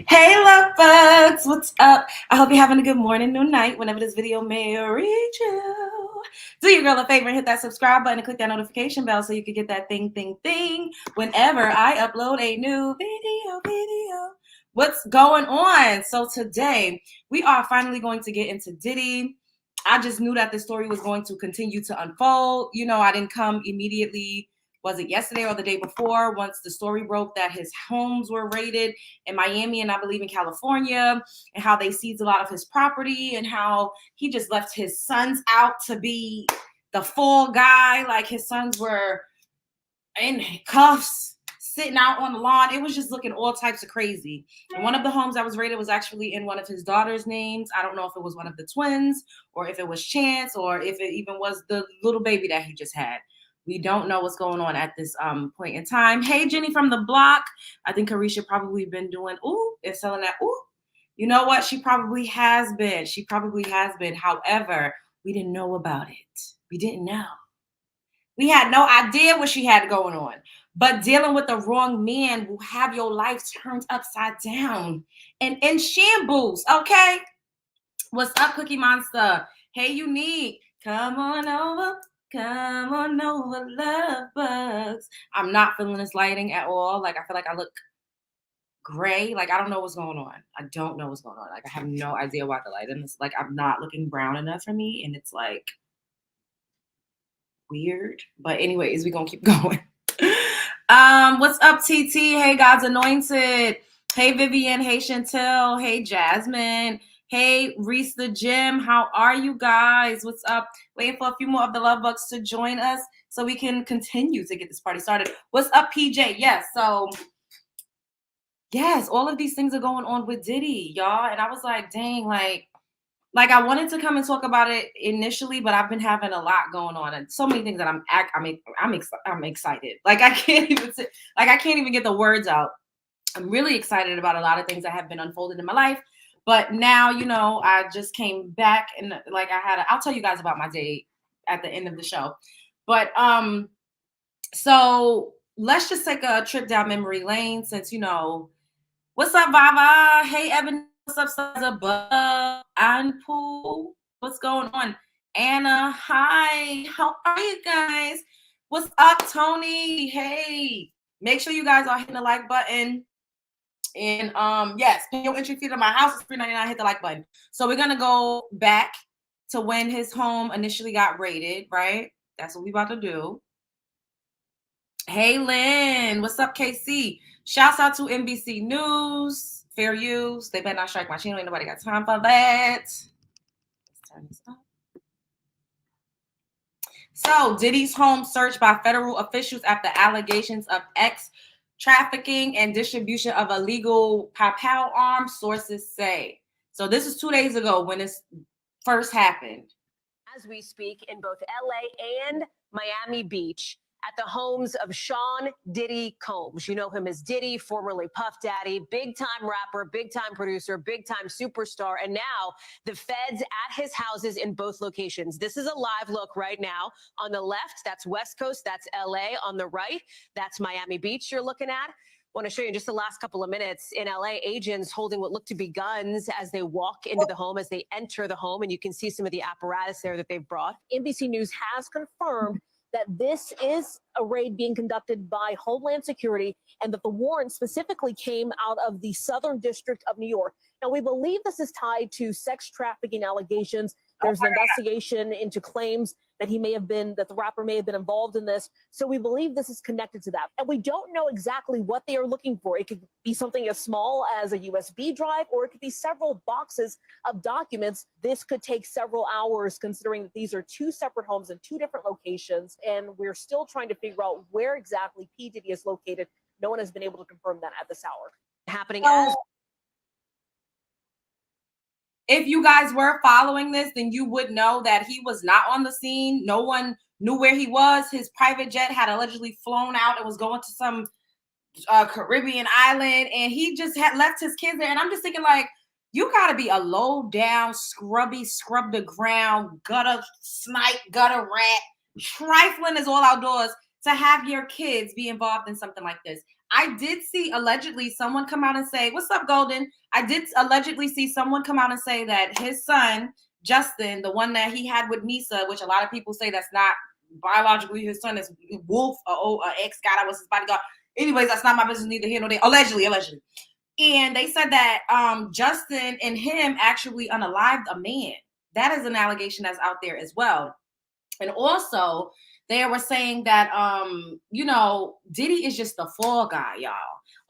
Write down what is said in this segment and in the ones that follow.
Hey, love bugs, what's up? I hope you're having a good morning or night whenever this video may reach you. Do your girl a favor and hit that subscribe button and click that notification bell so you can get that thing whenever I upload a new video. What's going on? So today we are finally going to get into Diddy. I just knew that the story was going to continue to unfold. You know, I didn't come immediately. Was it yesterday or the day before? Once the story broke that his homes were raided in Miami and I believe in California, and how they seized a lot of his property and how he just left his sons out to be the fall guy. Like his sons were in cuffs, sitting out on the lawn. It was just looking all types of crazy. And one of the homes that was raided was actually in one of his daughter's names. I don't know if it was one of the twins or if it was Chance or if it even was the little baby that he just had. We don't know what's going on at this point in time. Hey, Jenny from the block. I think Carisha probably been doing, ooh, is selling that, ooh. You know what? She probably has been. She probably has been. However, we didn't know about it. We didn't know. We had no idea what she had going on. But dealing with the wrong man will have your life turned upside down and in shambles, okay? What's up, Cookie Monster? Hey, Unique. Come on over. Come on over, love bugs. I'm not feeling this lighting at all. Like, I feel like I look gray. Like, I don't know what's going on. I don't know what's going on. Like, I have no idea why the lighting is like, I'm not looking brown enough for me. And it's like, weird. But anyways, we're gonna keep going. What's up, TT? Hey, God's anointed. Hey, Vivian. Hey, Chantel. Hey, Jasmine. Hey, Reese the Gym. How are you guys? What's up? Waiting for a few more of the love bugs to join us so we can continue to get this party started. What's up, PJ? Yes, so yes, all of these things are going on with Diddy, y'all. And I was like, dang, like I wanted to come and talk about it initially, but I've been having a lot going on and so many things that I'm excited. Like I can't even get the words out. I'm really excited about a lot of things that have been unfolded in my life. But now, you know, I just came back and like I'll tell you guys about my day at the end of the show. But so let's just take a trip down memory lane since you know. What's up, Vava? Hey, Evan. What's up, Above and Pool? What's going on? Anna, hi. How are you guys? What's up, Tony? Hey, make sure you guys are hitting the like button. And yes, pay your entry fee to my house is $3.99. Hit the like button. So we're gonna go back to when his home initially got raided, right? That's what we about to do. Hey, Lynn. What's up, KC? Shouts out to NBC News. Fair use. They better not strike my channel. Ain't nobody got time for that. Let's turn this up. So, Diddy's home searched by federal officials after allegations of trafficking and distribution of illegal pow arms, sources say. So, this is 2 days ago when this first happened. As we speak in both LA and Miami Beach, at the homes of Sean Diddy Combs. You know him as Diddy, formerly Puff Daddy, big-time rapper, big-time producer, big-time superstar, and now the feds at his houses in both locations. This is a live look right now. On the left, that's West Coast, that's LA. On the right, that's Miami Beach you're looking at. I want to show you in just the last couple of minutes in LA, agents holding what look to be guns as they walk into the home, as they enter the home, and you can see some of the apparatus there that they've brought. NBC News has confirmed that this is a raid being conducted by Homeland Security and that the warrant specifically came out of the Southern District of New York. Now, we believe this is tied to sex trafficking allegations. There's an investigation into claims that that the rapper may have been involved in this. So we believe this is connected to that. And we don't know exactly what they are looking for. It could be something as small as a USB drive, or it could be several boxes of documents. This could take several hours, considering that these are two separate homes in two different locations. And we're still trying to figure out where exactly P. Diddy is located. No one has been able to confirm that at this hour. Happening as if you guys were following this, then you would know that he was not on the scene. No one knew where he was. His private jet had allegedly flown out and was going to some Caribbean island, and he just had left his kids there. And I'm just thinking, like, you got to be a low down, scrubby, scrub the ground, gutter snipe, gutter rat, trifling is all outdoors to have your kids be involved in something like this. I did see allegedly someone come out and say, "What's up, Golden?" I did allegedly see someone come out and say that his son, Justin, the one that he had with Misa, which a lot of people say that's not biologically his son, is Wolf, or ex-guy that was his bodyguard. Anyways, that's not my business, neither here nor there. Allegedly. And they said that Justin and him actually unalived a man. That is an allegation that's out there as well. And also, they were saying that Diddy is just the fall guy, y'all.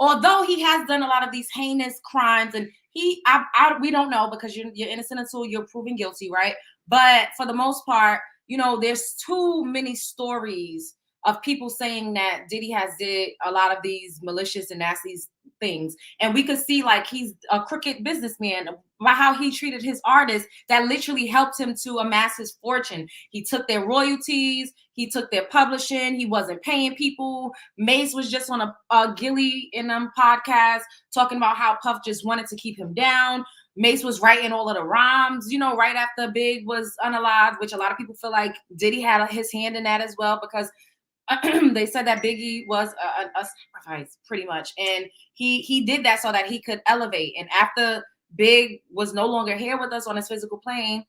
Although he has done a lot of these heinous crimes, and we don't know, because you're innocent until you're proven guilty, right? But for the most part, there's too many stories of people saying that Diddy has did a lot of these malicious and nasty things, and we could see like he's a crooked businessman by how he treated his artists that literally helped him to amass his fortune. He took their royalties, he took their publishing, he wasn't paying people. Mace was just on a Gilly in them podcast talking about how Puff just wanted to keep him down. Mace was writing all of the rhymes, right after Big was unalived, which a lot of people feel like Diddy had his hand in that as well, because they said that Biggie was a sacrifice, pretty much, and he did that so that he could elevate. And after Big was no longer here with us on his physical plane,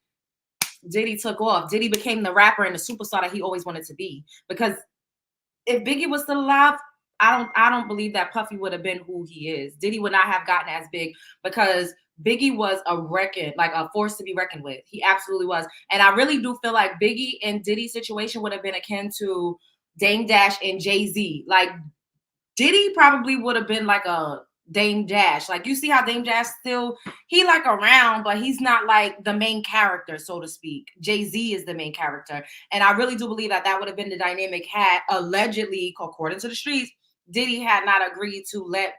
Diddy took off. Diddy became the rapper and the superstar that he always wanted to be. Because if Biggie was still alive, I don't believe that Puffy would have been who he is. Diddy would not have gotten as big, because Biggie was a force to be reckoned with. He absolutely was. And I really do feel like Biggie and Diddy's situation would have been akin to Dame Dash and Jay-Z. Like, Diddy probably would have been like a Dame Dash. Like, you see how Dame Dash he like around, but he's not like the main character, so to speak. Jay-Z is the main character. And I really do believe that would have been the dynamic had, allegedly, according to the streets, Diddy had not agreed to let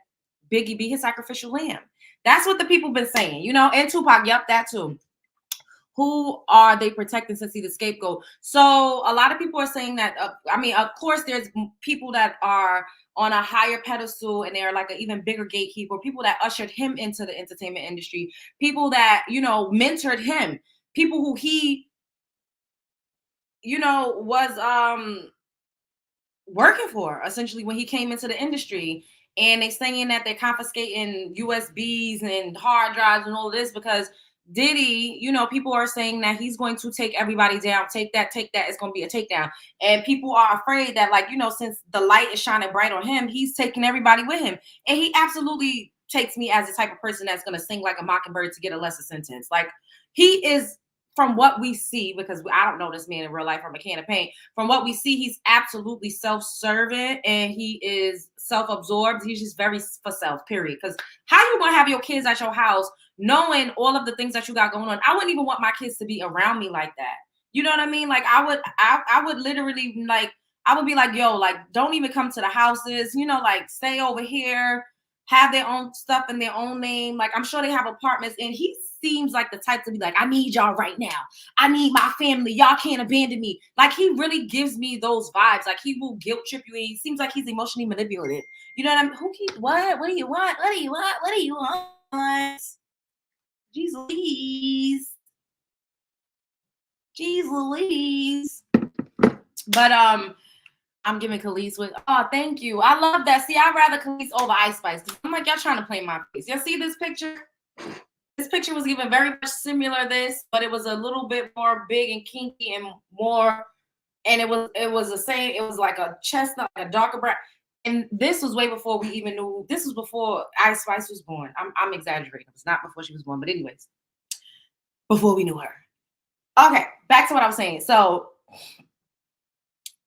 Biggie be his sacrificial lamb. That's what the people been saying, and Tupac, yep, that too. Who are they protecting since he's the scapegoat? So a lot of people are saying that, of course, there's people that are on a higher pedestal and they're like an even bigger gatekeeper, people that ushered him into the entertainment industry, people that, mentored him, people who he, was working for, essentially, when he came into the industry. And they saying that they're confiscating USBs and hard drives and all of this because Diddy, people are saying that he's going to take everybody down. Take that. It's going to be a takedown. And people are afraid that, since the light is shining bright on him, he's taking everybody with him. And he absolutely takes me as the type of person that's going to sing like a mockingbird to get a lesser sentence. Like, he is, from what we see, because I don't know this man in real life from a can of paint, from what we see, he's absolutely self-serving and he is self-absorbed. He's just very for self, period. Because how you going to have your kids at your house knowing all of the things that you got going on? I wouldn't even want my kids to be around me like that. You know what I mean? Like, I would literally, like, I would be like, yo, like, don't even come to the houses, like, stay over here, have their own stuff in their own name. Like, I'm sure they have apartments, and he seems like the type to be like, I need y'all right now. I need my family. Y'all can't abandon me. Like, he really gives me those vibes. Like, he will guilt trip you. He seems like he's emotionally manipulative. You know what I mean? What do you want? What do you want? What do you want? Jeez Louise. Jeez Louise. But I'm giving Khalees with, oh, thank you. I love that. See, I'd rather Khalees over Ice Spice. I'm like, y'all trying to play my face. Y'all see this picture? This picture was given very much similar to this, but it was a little bit more big and kinky and more, and it was the same. It was like a chestnut, like a darker brown. And this was way before we even knew. This was before Ice Spice was born. I'm exaggerating. It's not before she was born, but anyways, before we knew her. Okay, back to what I was saying. So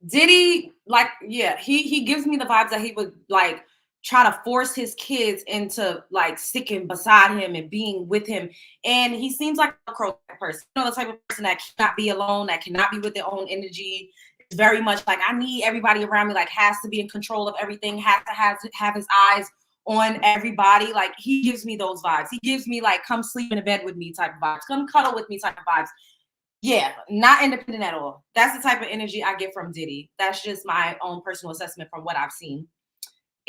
Diddy, like, yeah, he gives me the vibes that he would like try to force his kids into like sticking beside him and being with him. And he seems like a crow person, the type of person that cannot be alone, that cannot be with their own energy. It's very much like, I need everybody around me, like, has to be in control of everything, has to have his eyes on everybody. Like, he gives me those vibes. He gives me like, come sleep in a bed with me type of vibes, come cuddle with me type of vibes. Yeah, not independent at all. That's the type of energy I get from Diddy. That's just my own personal assessment from what I've seen.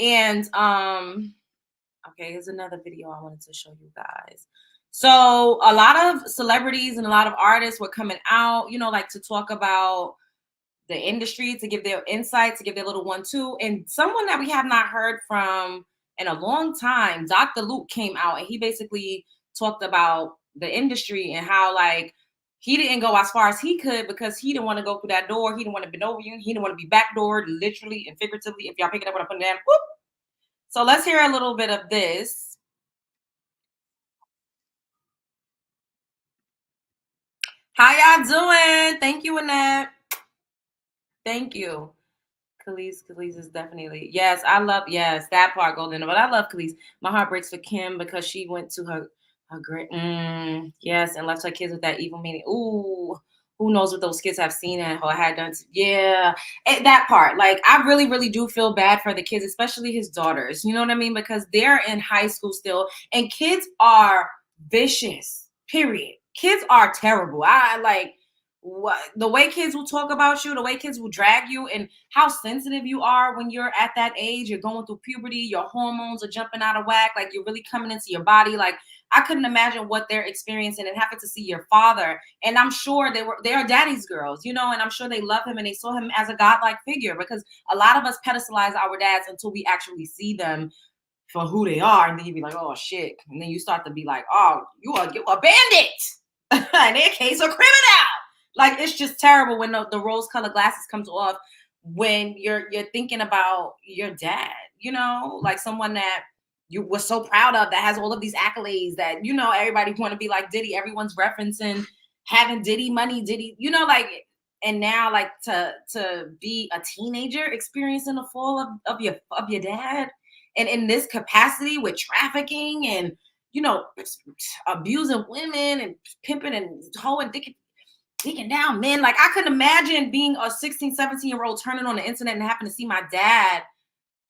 And okay, here's another video I wanted to show you guys. So a lot of celebrities and a lot of artists were coming out, like, to talk about the industry, to give their insight, to give their little 1-2. And someone that we have not heard from in a long time, Dr. Luke, came out and he basically talked about the industry and how, like, he didn't go as far as he could because he didn't want to go through that door. He didn't want to bend over you. He didn't want to be backdoored, literally and figuratively. If y'all pick it up when I put it down, whoop. So let's hear a little bit of this. How y'all doing? Thank you, Annette. Thank you. Khalees is definitely, yes. I love, yes, that part, Golden. But I love Khalees. My heart breaks for Kim because she went to her great, yes, and left her kids with that evil meaning. Ooh, who knows what those kids have seen and or had done? Yeah, and that part. Like, I really, really do feel bad for the kids, especially his daughters. You know what I mean? Because they're in high school still, and kids are vicious. Period. Kids are terrible. I like what the way kids will talk about you, the way kids will drag you, and how sensitive you are when you're at that age. You're going through puberty, your hormones are jumping out of whack, like you're really coming into your body. Like, I couldn't imagine what they're experiencing and having to see your father. And I'm sure they are daddy's girls, you know, and I'm sure they love him and they saw him as a godlike figure, because a lot of us pedestalize our dads until we actually see them for who they are, and then you be like, oh shit, and then you start to be like, oh, you a bandit, in their case, a criminal. Like, it's just terrible when the rose-colored glasses comes off when you're thinking about your dad, you know, like someone that you were so proud of, that has all of these accolades, that, you know, everybody want to be like Diddy. Everyone's referencing having Diddy money, Diddy, you know, like, and now, like, to be a teenager experiencing the fall of your dad, and in this capacity with trafficking and, you know, abusing women and pimping and hoeing, digging down men. Like, I couldn't imagine being a 16, 17-year-old turning on the internet and having to see my dad,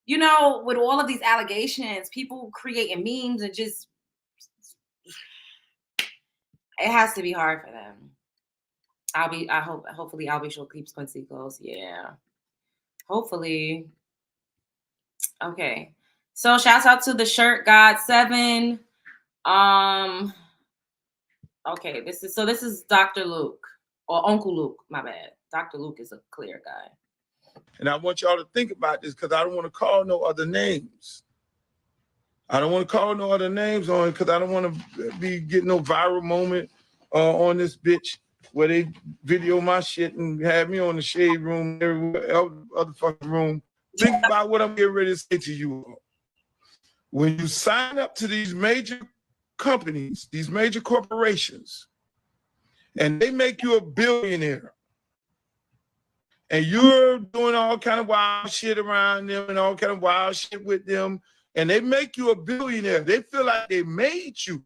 you know, with all of these allegations, people creating memes, and just, it has to be hard for them. Hopefully I'll be sure keeps Quincy close. Yeah. Hopefully. Okay. So shouts out to the Shirt God 7. Okay, this is Dr. Luke, or Uncle Luke, my bad. Dr. Luke is a clear guy. And I want y'all to think about this, because I don't want to call no other names. I don't want to call no other names on it, because I don't want to be getting no viral moment on this bitch where they video my shit and have me on the shade room, every other fucking room. Think about what I'm getting ready to say to you all. When you sign up to these major companies, these major corporations, and they make you a billionaire, and you're doing all kind of wild shit around them and all kind of wild shit with them, and they make you a billionaire, they feel like they made you.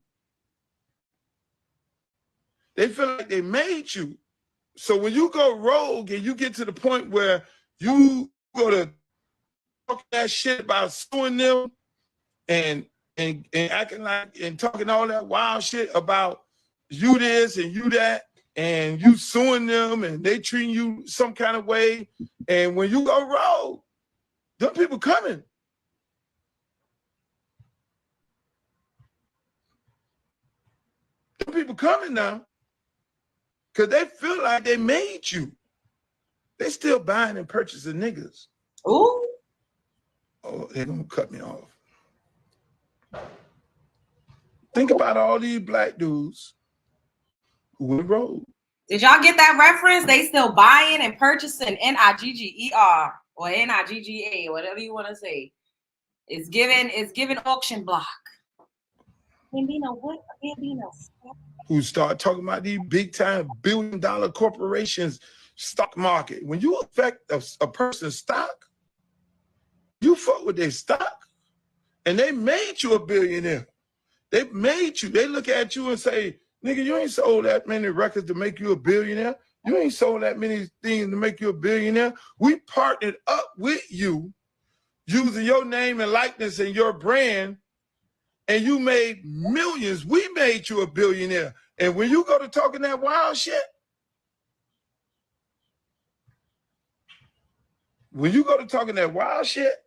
They feel like they made you. So when you go rogue and you get to the point where you go to talk that shit about suing them and acting like and talking all that wild shit about you this and you that, and you suing them and they treating you some kind of way, and when you go rogue, them people coming. Them people coming now, because they feel like they made you. They still buying and purchasing niggas. Ooh. Oh, they're gonna cut me off. Think about all these black dudes who went rogue. Did y'all get that reference? They still buying and purchasing NIGGER or NIGGA, whatever you want to say. It's given auction block. Who start talking about these big time billion-dollar corporations, stock market. When you affect a person's stock, you fuck with their stock, and they made you a billionaire. They made you. They look at you and say, nigga, you ain't sold that many records to make you a billionaire. You ain't sold that many things to make you a billionaire. We partnered up with you using your name and likeness and your brand, and you made millions. We made you a billionaire. And when you go to talking that wild shit,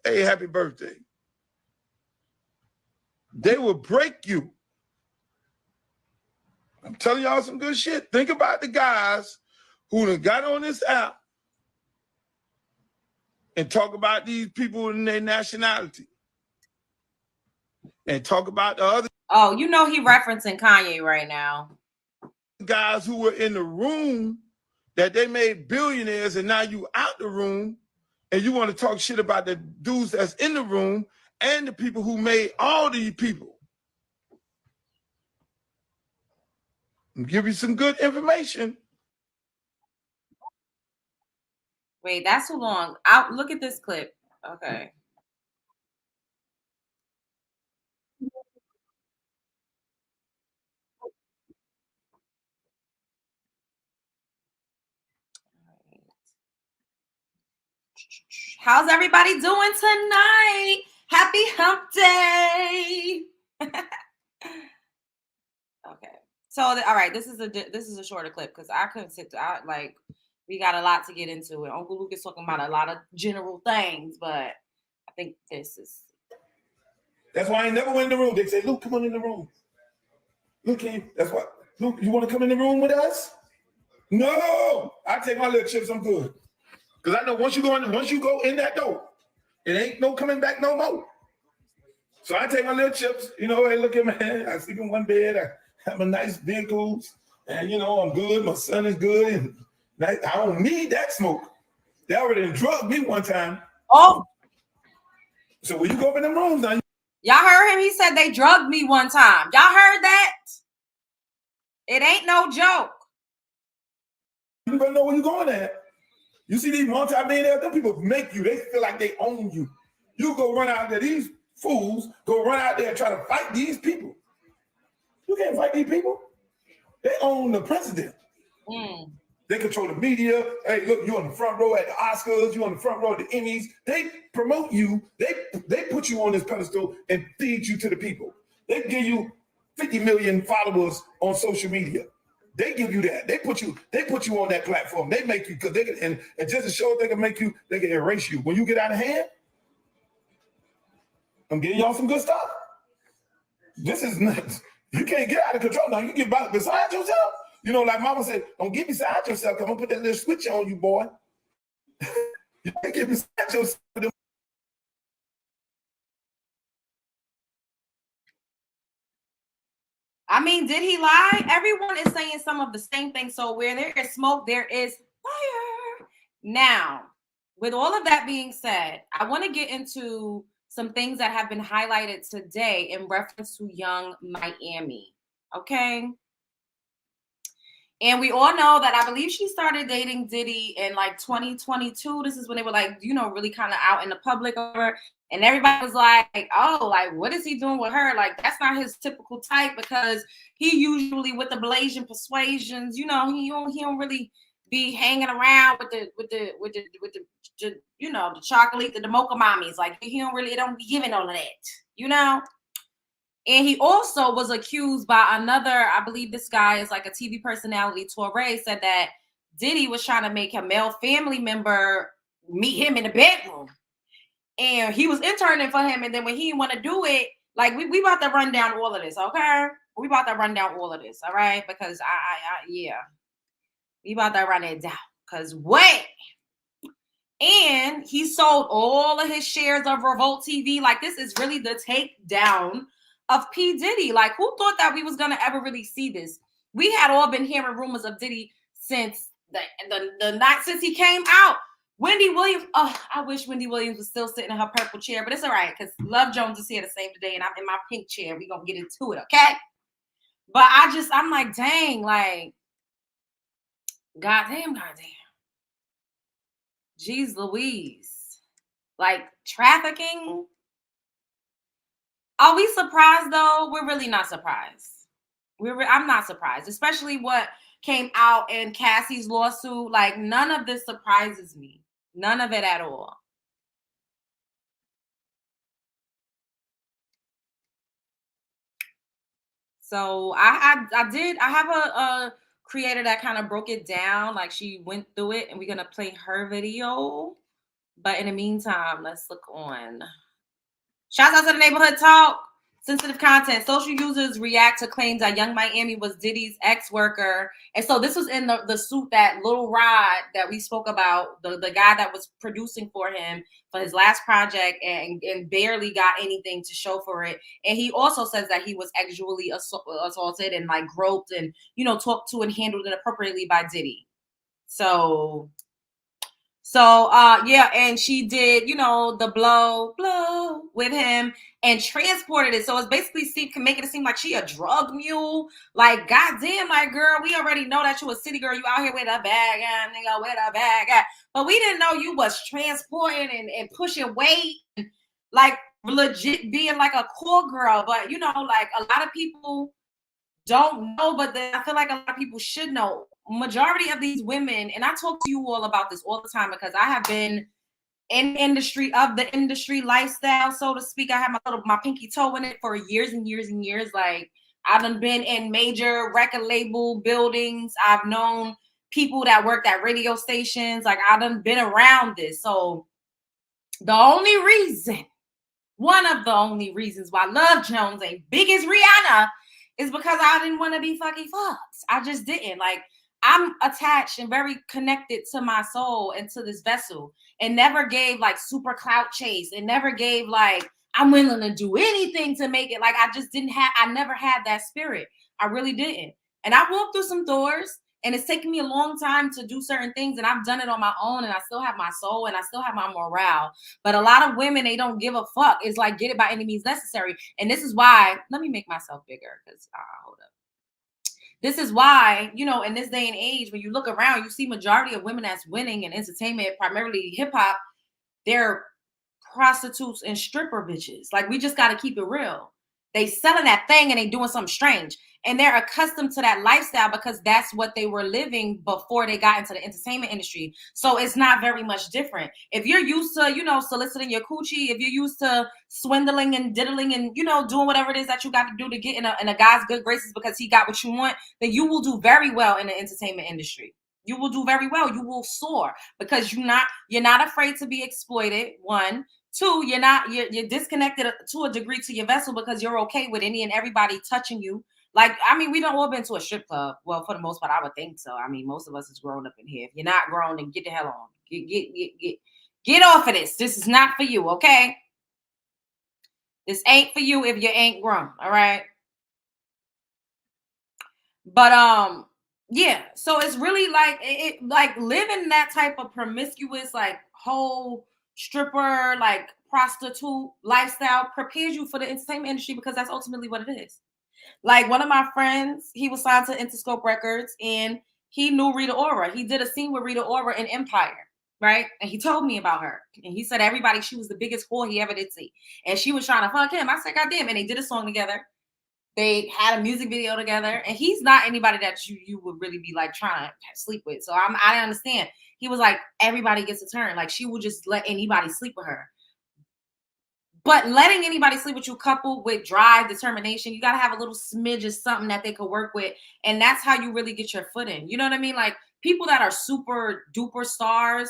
hey, happy birthday. They will break you. I'm telling y'all some good shit. Think about the guys who done got on this app and talk about these people and their nationality. And talk about the other. Oh, you know he referencing Kanye right now. Guys who were in the room that they made billionaires, and now you out the room and you want to talk shit about the dudes that's in the room and the people who made all these people. I'll give you some good information. Wait, that's too long. I'll look at this clip. Okay. How's everybody doing tonight? Happy hump day. Okay. So all right, this is a shorter clip because I couldn't sit like we got a lot to get into it. Uncle Luke is talking about a lot of general things, but I think this is. That's why I ain't never went in the room. They say, Luke, come on in the room. Luke, that's what. Luke, you want to come in the room with us? No, I take my little chips. I'm good. Because I know once you go in that door, it ain't no coming back no more. So I take my little chips, hey, look at me. I sleep in one bed. I have a nice vehicles, and I'm good. My son is good, and I don't need that smoke. They already drugged me one time. Oh. So when you go up in the rooms now, y'all heard him? He said they drugged me one time. Y'all heard that? It ain't no joke. You better know where you're going at. You see these multi-millionaires, them people make you. They feel like they own you. You go run out there. These fools go run out there and try to fight these people. You can't fight these people. They own the president. Mm. They control the media. Hey, look, you on the front row at the Oscars. You on the front row at the Emmys. They promote you. They put you on this pedestal and feed you to the people. They give you 50 million followers on social media. They give you that. They put you on that platform. They make you, because they can, and just to show they can make you, they can erase you. When you get out of hand, I'm getting y'all some good stuff. This is nuts. You can't get out of control now. You get beside yourself. Like mama said, don't get beside yourself. I'm gonna put that little switch on you, boy. You can't get beside yourself. I mean, did he lie? Everyone is saying some of the same things. So where there is smoke, there is fire. Now, with all of that being said, I want to get into some things that have been highlighted today in reference to Young Miami. Okay. And we all know that I believe she started dating Diddy in like 2022. This is when they were like, really kind of out in the public over. And everybody was like, oh, like, what is he doing with her? Like, that's not his typical type, because he usually with the Blasian persuasions, he don't really be hanging around with the chocolate, the mocha mommies. Like, it don't be giving all of that, And he also was accused by another, I believe this guy is like a TV personality, Torre, said that Diddy was trying to make a male family member meet him in the bedroom. And he was interning for him. And then when he didn't want to do it, like we about to run down all of this, okay? We about to run down all of this, all right? Because we about to run it down. Because wait. And he sold all of his shares of Revolt TV. Like, this is really the takedown of P. Diddy. Like, who thought that we was going to ever really see this? We had all been hearing rumors of Diddy since the night since he came out. Wendy Williams, I wish Wendy Williams was still sitting in her purple chair, but it's all right, because Love Jones is here to save the day, and I'm in my pink chair. We're going to get into it, okay? But I'm like, dang, like, goddamn. Jeez Louise. Like, trafficking? Are we surprised, though? We're really not surprised. I'm not surprised, especially what came out in Cassie's lawsuit. Like, none of this surprises me. None of it at all. So I have a creator that kind of broke it down. Like, she went through it, and we're going to play her video. But in the meantime, let's look on. Shout out to the Neighborhood Talk. Sensitive content. Social users react to claims that Young Miami was Diddy's ex-worker. And so this was in the suit that Lil Rod that we spoke about, the guy that was producing for him for his last project and barely got anything to show for it. And he also says that he was sexually assaulted and like groped and, you know, talked to and handled inappropriately by Diddy. So yeah, and she did, you know, the blow with him and transported it. So it's basically making it seem like she a drug mule. Like, goddamn, like, girl, we already know that you a city girl. You out here with a bag, nigga, with a bag. But we didn't know you was transporting and pushing weight, and like legit being like a cool girl. But you know, like a lot of people don't know, but I feel like a lot of people should know. Majority of these women, and I talk to you all about this all the time because I have been in the industry lifestyle, so to speak. I have my pinky toe in it for years and years and years. Like, I've been in major record label buildings. I've known people that worked at radio stations. Like, I've been around this. So one of the only reasons why Love Jones ain't big as Rihanna is because I didn't want to be fucking fucked. I just didn't. Like, I'm attached and very connected to my soul and to this vessel, and never gave like super clout chase, and never gave like I'm willing to do anything to make it. Like, I never had that spirit. I really didn't. And I walked through some doors, and it's taken me a long time to do certain things, and I've done it on my own, and I still have my soul and I still have my morale. But a lot of women, they don't give a fuck. It's like, get it by any means necessary. And this is why, let me make myself bigger because hold up. This is why, you know, in this day and age, when you look around, you see majority of women that's winning in entertainment, primarily hip hop, they're prostitutes and stripper bitches. Like, we just got to keep it real. They selling that thing and they doing something strange. And they're accustomed to that lifestyle because that's what they were living before they got into the entertainment industry. So it's not very much different. If you're used to, you know, soliciting your coochie, if you're used to swindling and diddling and, you know, doing whatever it is that you got to do to get in a guy's good graces because he got what you want, then you will do very well in the entertainment industry. You will do very well. You will soar because you're not afraid to be exploited. One. Two, you're disconnected to a degree to your vessel because you're okay with any and everybody touching you. Like, I mean, we don't all been to a strip club. Well, for the most part, I would think so. I mean, most of us is grown up in here. If you're not grown, then get the hell on. Get off of this. This is not for you, okay? This ain't for you if you ain't grown, all right? But yeah, so it's really like living that type of promiscuous, like whole stripper, like prostitute lifestyle prepares you for the entertainment industry because that's ultimately what it is. Like, one of my friends, he was signed to Interscope Records and he knew Rita Ora. He did a scene with Rita Ora in Empire, right? And he told me about her. And he said she was the biggest whore he ever did see. And she was trying to fuck him. I said, God damn. And they did a song together. They had a music video together, and he's not anybody that you would really be like trying to sleep with. So I understand. He was like, everybody gets a turn. Like, she would just let anybody sleep with her. But letting anybody sleep with you, coupled with drive, determination, you got to have a little smidge of something that they could work with. And that's how you really get your foot in. You know what I mean? Like, people that are super duper stars,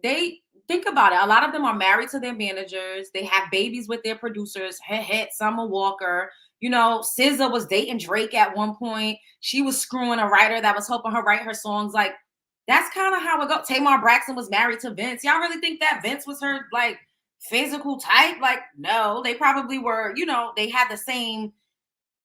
they think about it. A lot of them are married to their managers. They have babies with their producers. Summer Walker. You know, SZA was dating Drake at one point. She was screwing a writer that was helping her write her songs. Like, that's kind of how it goes. Tamar Braxton was married to Vince. Y'all really think that Vince was her, like, physical type? Like, no. They probably were, you know, they had the same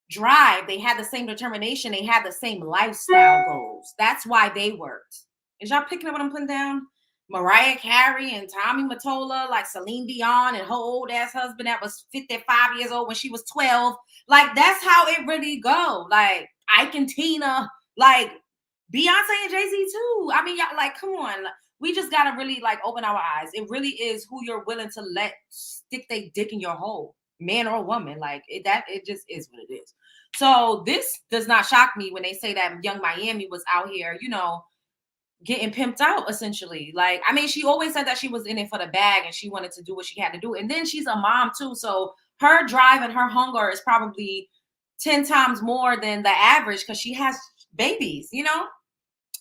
drive. They had the same determination. They had the same lifestyle goals. That's why they worked. Is y'all picking up what I'm putting down? Mariah Carey and Tommy Mottola, like Celine Dion and her old ass husband that was 55 years old when she was 12. Like, that's how it really go. Like, Ike and Tina, like Beyonce and Jay-Z too. I mean, y'all, like, come on. We just gotta really like open our eyes. It really is who you're willing to let stick their dick in your hole, man or woman. Like, it just is what it is. So this does not shock me when they say that Young Miami was out here, you know, getting pimped out essentially. Like, I mean, she always said that she was in it for the bag and she wanted to do what she had to do. And then she's a mom too. So her drive and her hunger is probably 10 times more than the average because she has babies, you know?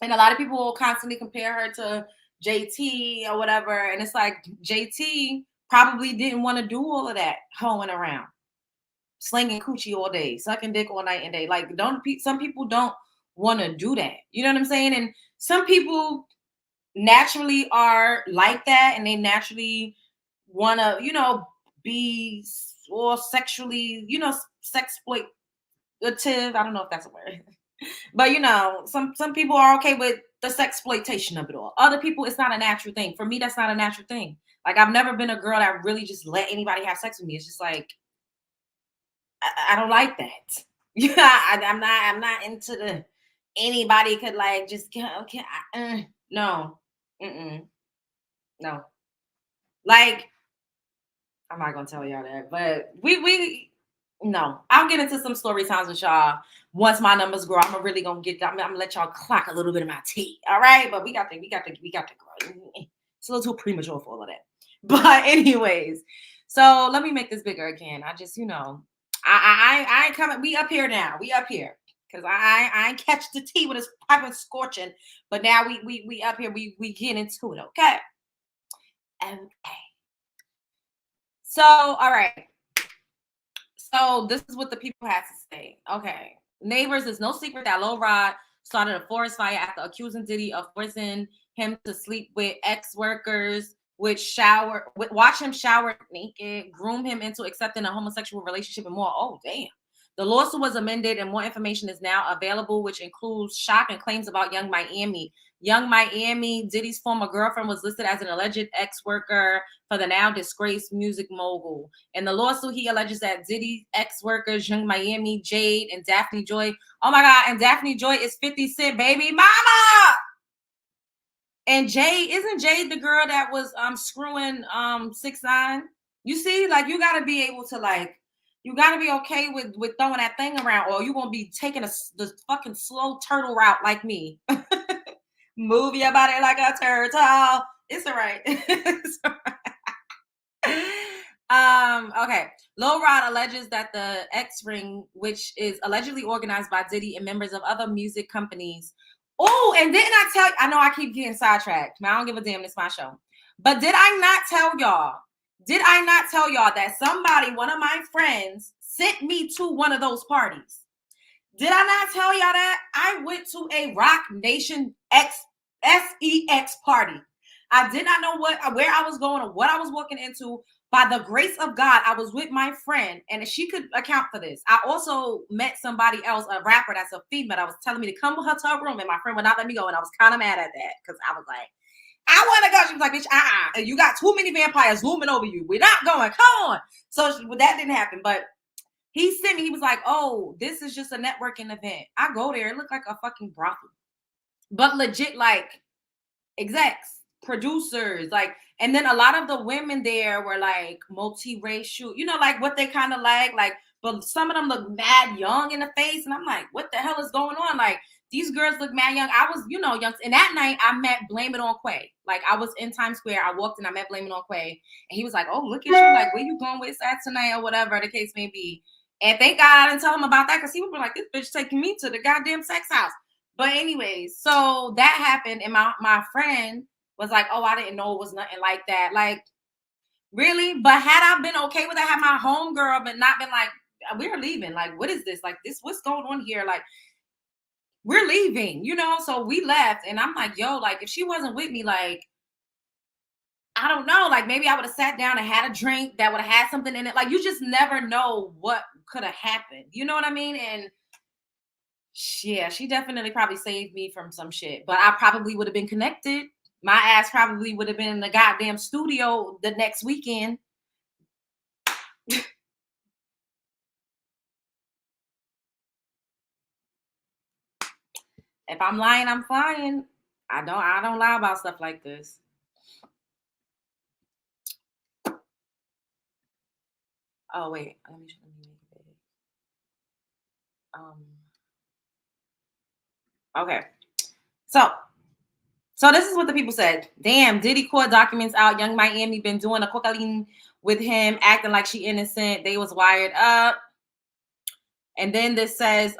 And a lot of people will constantly compare her to JT or whatever. And it's like, JT probably didn't want to do all of that hoeing around. slinging coochie all day, sucking dick all night and day. Like, some people don't want to do that. You know what I'm saying? And some people naturally are like that, and they naturally want to, be or sexually, sexploitative. I don't know if that's a word. But some people are okay with the sexploitation of it all. Other people, it's not a natural thing. For me, that's not a natural thing. Like, I've never been a girl that really just let anybody have sex with me. It's just like, I don't like that. Yeah, I'm not into the anybody could like just okay. No, no. Like, I'm not gonna tell y'all that, but we no. I'll get into some story times with y'all once my numbers grow. I'm really gonna I'm gonna let y'all clock a little bit of my tea. All right, but we got to grow. It's a little too premature for all of that. But anyways, so let me make this bigger again. I just, I ain't coming. We up here now. We up here. Cause I ain't catch the tea when it's piping scorching, but now we up here. We get into it. Okay. Okay. So, all right. So this is what the people had to say. Okay. Neighbors, it's no secret that Lil Rod started a forest fire after accusing Diddy of forcing him to sleep with ex-workers, watch him shower naked, groom him into accepting a homosexual relationship, and more. Oh, damn. The lawsuit was amended and more information is now available, which includes shocking claims about Young Miami. Young Miami, Diddy's former girlfriend, was listed as an alleged ex-worker for the now disgraced music mogul. In the lawsuit, he alleges that Diddy's ex-workers, Young Miami, Jade, and Daphne Joy. Oh my God, and Daphne Joy is 50 Cent baby mama. And Jade, isn't Jade the girl that was screwing 6ix9ine? You see, like, you gotta be able to, like, you gotta be okay with throwing that thing around, or you're gonna be taking the fucking slow turtle route like me. Move your body like a turtle. It's all right. It's all right. Okay. Lil Rod alleges that the X Ring, which is allegedly organized by Diddy and members of other music companies. Oh, and didn't I tell you? I know I keep getting sidetracked. I don't give a damn. It's my show. But did I not tell y'all? Did I not tell y'all that somebody, one of my friends, sent me to one of those parties? Did I not tell y'all that? I went to a Rock Nation SEX party. I did not know where I was going or what I was walking into. By the grace of God, I was with my friend, and she could account for this. I also met somebody else, a rapper that's a female. I was telling me to come with her to her room, and my friend would not let me go, and I was kind of mad at that because I was like, I want to go. She was like, bitch, you got too many vampires looming over you. We're not going. Come on. So that didn't happen, but he sent me, he was like, oh, this is just a networking event. I go there, it looked like a fucking brothel. But legit, like, execs, producers, like, and then a lot of the women there were like multiracial, like what they kind of like, but some of them look mad young in the face. And I'm like, what the hell is going on? Like, these girls look mad young. I was, young. And that night I met Blame It On Quay. Like, I was in Times Square. I walked and I met Blame It On Quay. And he was like, oh, look at you. Like, where you going with that tonight or whatever the case may be. And thank God I didn't tell him about that because he would be like, this bitch taking me to the goddamn sex house. But anyways, so that happened. And my friend was like, oh, I didn't know it was nothing like that. Like, really? But had I been okay with that, had my homegirl but not been like, we're leaving. Like, what is this? Like, what's going on here? Like, we're leaving, So we left. And I'm like, yo, like, if she wasn't with me, like, I don't know. Like, maybe I would have sat down and had a drink that would have had something in it. Like, you just never know what could have happened. You know what I mean? And yeah, she definitely probably saved me from some shit. But I probably would have been connected. My ass probably would have been in the goddamn studio the next weekend. If I'm lying, I'm flying. I don't lie about stuff like this. Oh wait, let me make it big. Okay. So this is what the people said. Damn, Diddy court documents out. Young Miami been doing a cocaine with him, acting like she innocent. They was wired up. And then this says,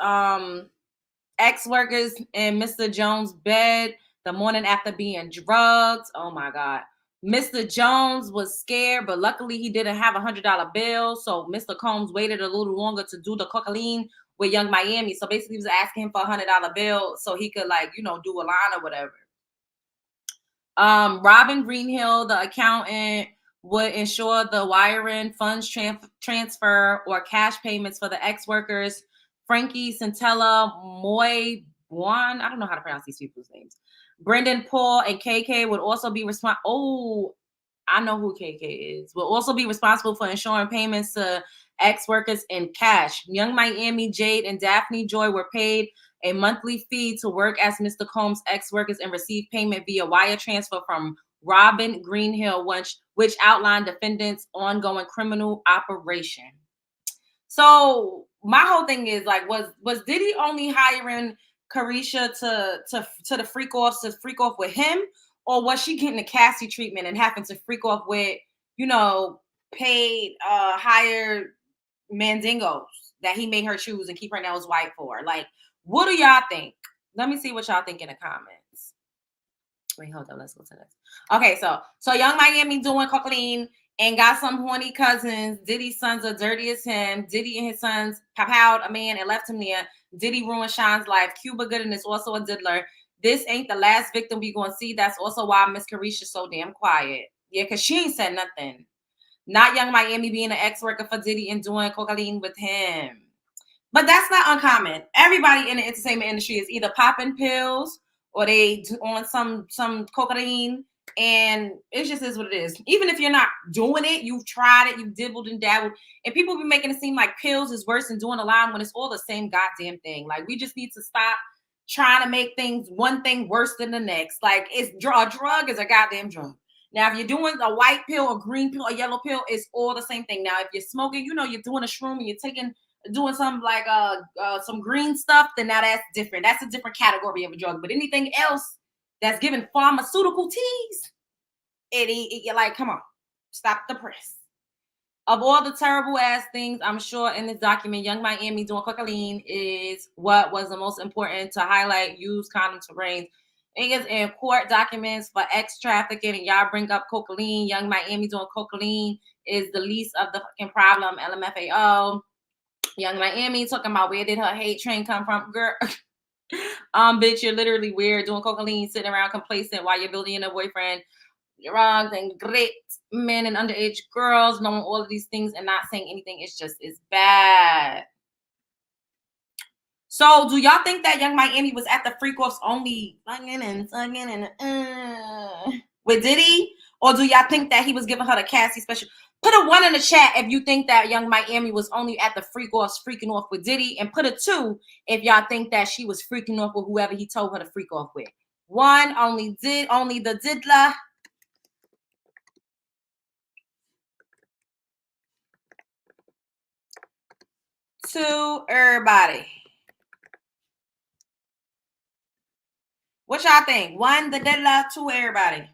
ex-workers in Mr. Jones' bed the morning after being drugged. Oh my God. Mr. Jones was scared, but luckily he didn't have $100 bill. So Mr. Combs waited a little longer to do the cocaine with Young Miami. So basically he was asking him for $100 bill so he could, like, you know, do a line or whatever. Robin Greenhill, the accountant, would ensure the wiring, funds transfer, or cash payments for the ex-workers. Frankie Centella, Moy Juan, I don't know how to pronounce these people's names. Brendan Paul and KK would also be responsible. Oh, I know who KK is. Will also be responsible for ensuring payments to ex-workers in cash. Young Miami, Jade, and Daphne Joy were paid a monthly fee to work as Mr. Combs' ex-workers and receive payment via wire transfer from Robin Greenhill, which outlined defendants' ongoing criminal operation. So my whole thing is, like, was Diddy only hiring Carisha to the freak offs to freak off with him, or was she getting the Cassie treatment and having to freak off with, you know, paid hired mandingos that he made her choose and keep her nails white for? Like, what do y'all think? Let me see what y'all think in the comments. Wait, hold on. Let's go to this. Okay, so Young Miami doing cocaine and got some horny cousins. Diddy's sons are dirty as him. Diddy and his sons pop out a man and left him there. Diddy ruined Sean's life. Cuba Gooding is also a diddler. This ain't the last victim we gonna see. That's also why Miss Carisha's so damn quiet. Yeah, because she ain't said nothing. Not Young Miami being an ex-worker for Diddy and doing cocaine with him. But that's not uncommon. Everybody in the entertainment industry is either popping pills or they on some cocaine, and it just is what it is. Even if you're not doing it, you've tried it, you've dibbled and dabbled, and people be making it seem like pills is worse than doing a line when it's all the same goddamn thing. Like, we just need to stop trying to make things one thing worse than the next. Like, it's a drug is a goddamn drug. Now, if you're doing a white pill, a green pill, a yellow pill, it's all the same thing. Now, if you're smoking, you know, you're doing a shroom and you're doing some like some green stuff, then now that's different. That's a different category of a drug. But anything else that's given pharmaceutical teas, you're like, come on, stop the press. Of all the terrible ass things, I'm sure in this document, Young Miami doing cocaine is what was the most important to highlight. Use condoms for brains. Niggas in court documents for ex trafficking, and y'all bring up cocaine. Young Miami doing cocaine is the least of the fucking problem. LMFAO. Young Miami talking about where did her hate train come from, girl? Bitch, you're literally weird doing cocaine, sitting around complacent while you're building a boyfriend. Drugs and great men and underage girls, knowing all of these things and not saying anything. It's bad. So, do y'all think that Young Miami was at the freak offs only with Diddy, or do y'all think that he was giving her the Cassie special? Put a 1 in the chat if you think that Young Miami was only at the freak offs freaking off with Diddy, and put a 2 if y'all think that she was freaking off with whoever he told her to freak off with. 1, only the diddler. 2, everybody. What y'all think? 1, the diddler. 2, everybody.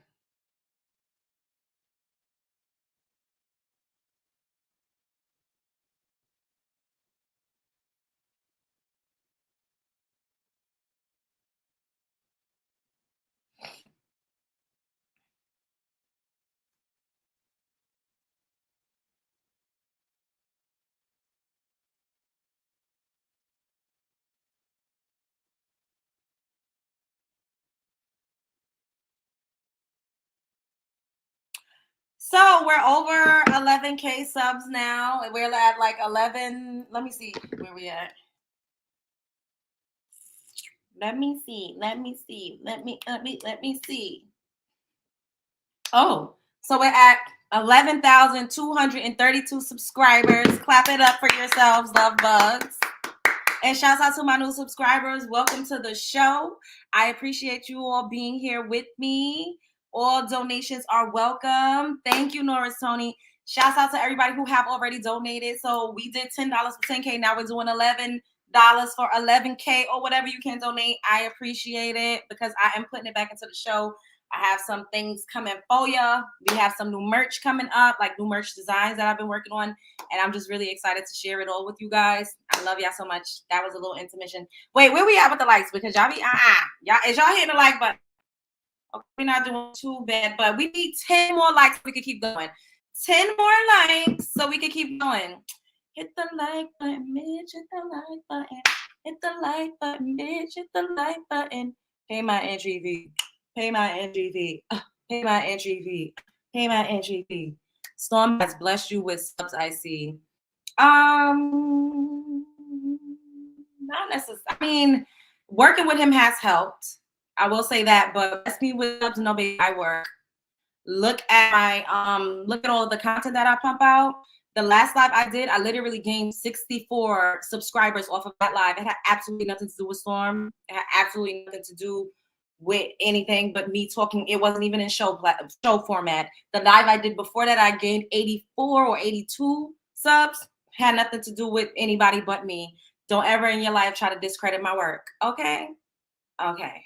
So we're over 11K subs now. We're at like 11. Let me see where we at. Let me see. Oh, so we're at 11,232 subscribers. Clap it up for yourselves, love bugs. And shouts out to my new subscribers. Welcome to the show. I appreciate you all being here with me. All donations are welcome. Thank you, Norris Tony. Shouts out to everybody who have already donated. So we did $10 for 10K. Now we're doing $11 for 11K or whatever you can donate. I appreciate it because I am putting it back into the show. I have some things coming for ya. We have some new merch coming up, like new merch designs that I've been working on. And I'm just really excited to share it all with you guys. I love y'all so much. That was a little intermission. Wait, where we at with the likes? Because y'all be, y'all, is y'all hitting the like button? Okay, we're not doing too bad, but we need 10 more likes so we can keep going. 10 more likes so we can keep going. Hit the like button, bitch. Hit the like button. Hit the like button, bitch. Hit the like button. Pay my entry fee. Pay my entry fee. Pay my entry fee. Pay my entry fee. Storm has blessed you with subs, I see. Not necessarily. I mean, working with him has helped. I will say that, but bless me with subs, nobody I work. Look at my look at all the content that I pump out. The last live I did, I literally gained 64 subscribers off of that live. It had absolutely nothing to do with Storm. It had absolutely nothing to do with anything but me talking. It wasn't even in show format. The live I did before that, I gained 84 or 82 subs. Had nothing to do with anybody but me. Don't ever in your life try to discredit my work. Okay? Okay.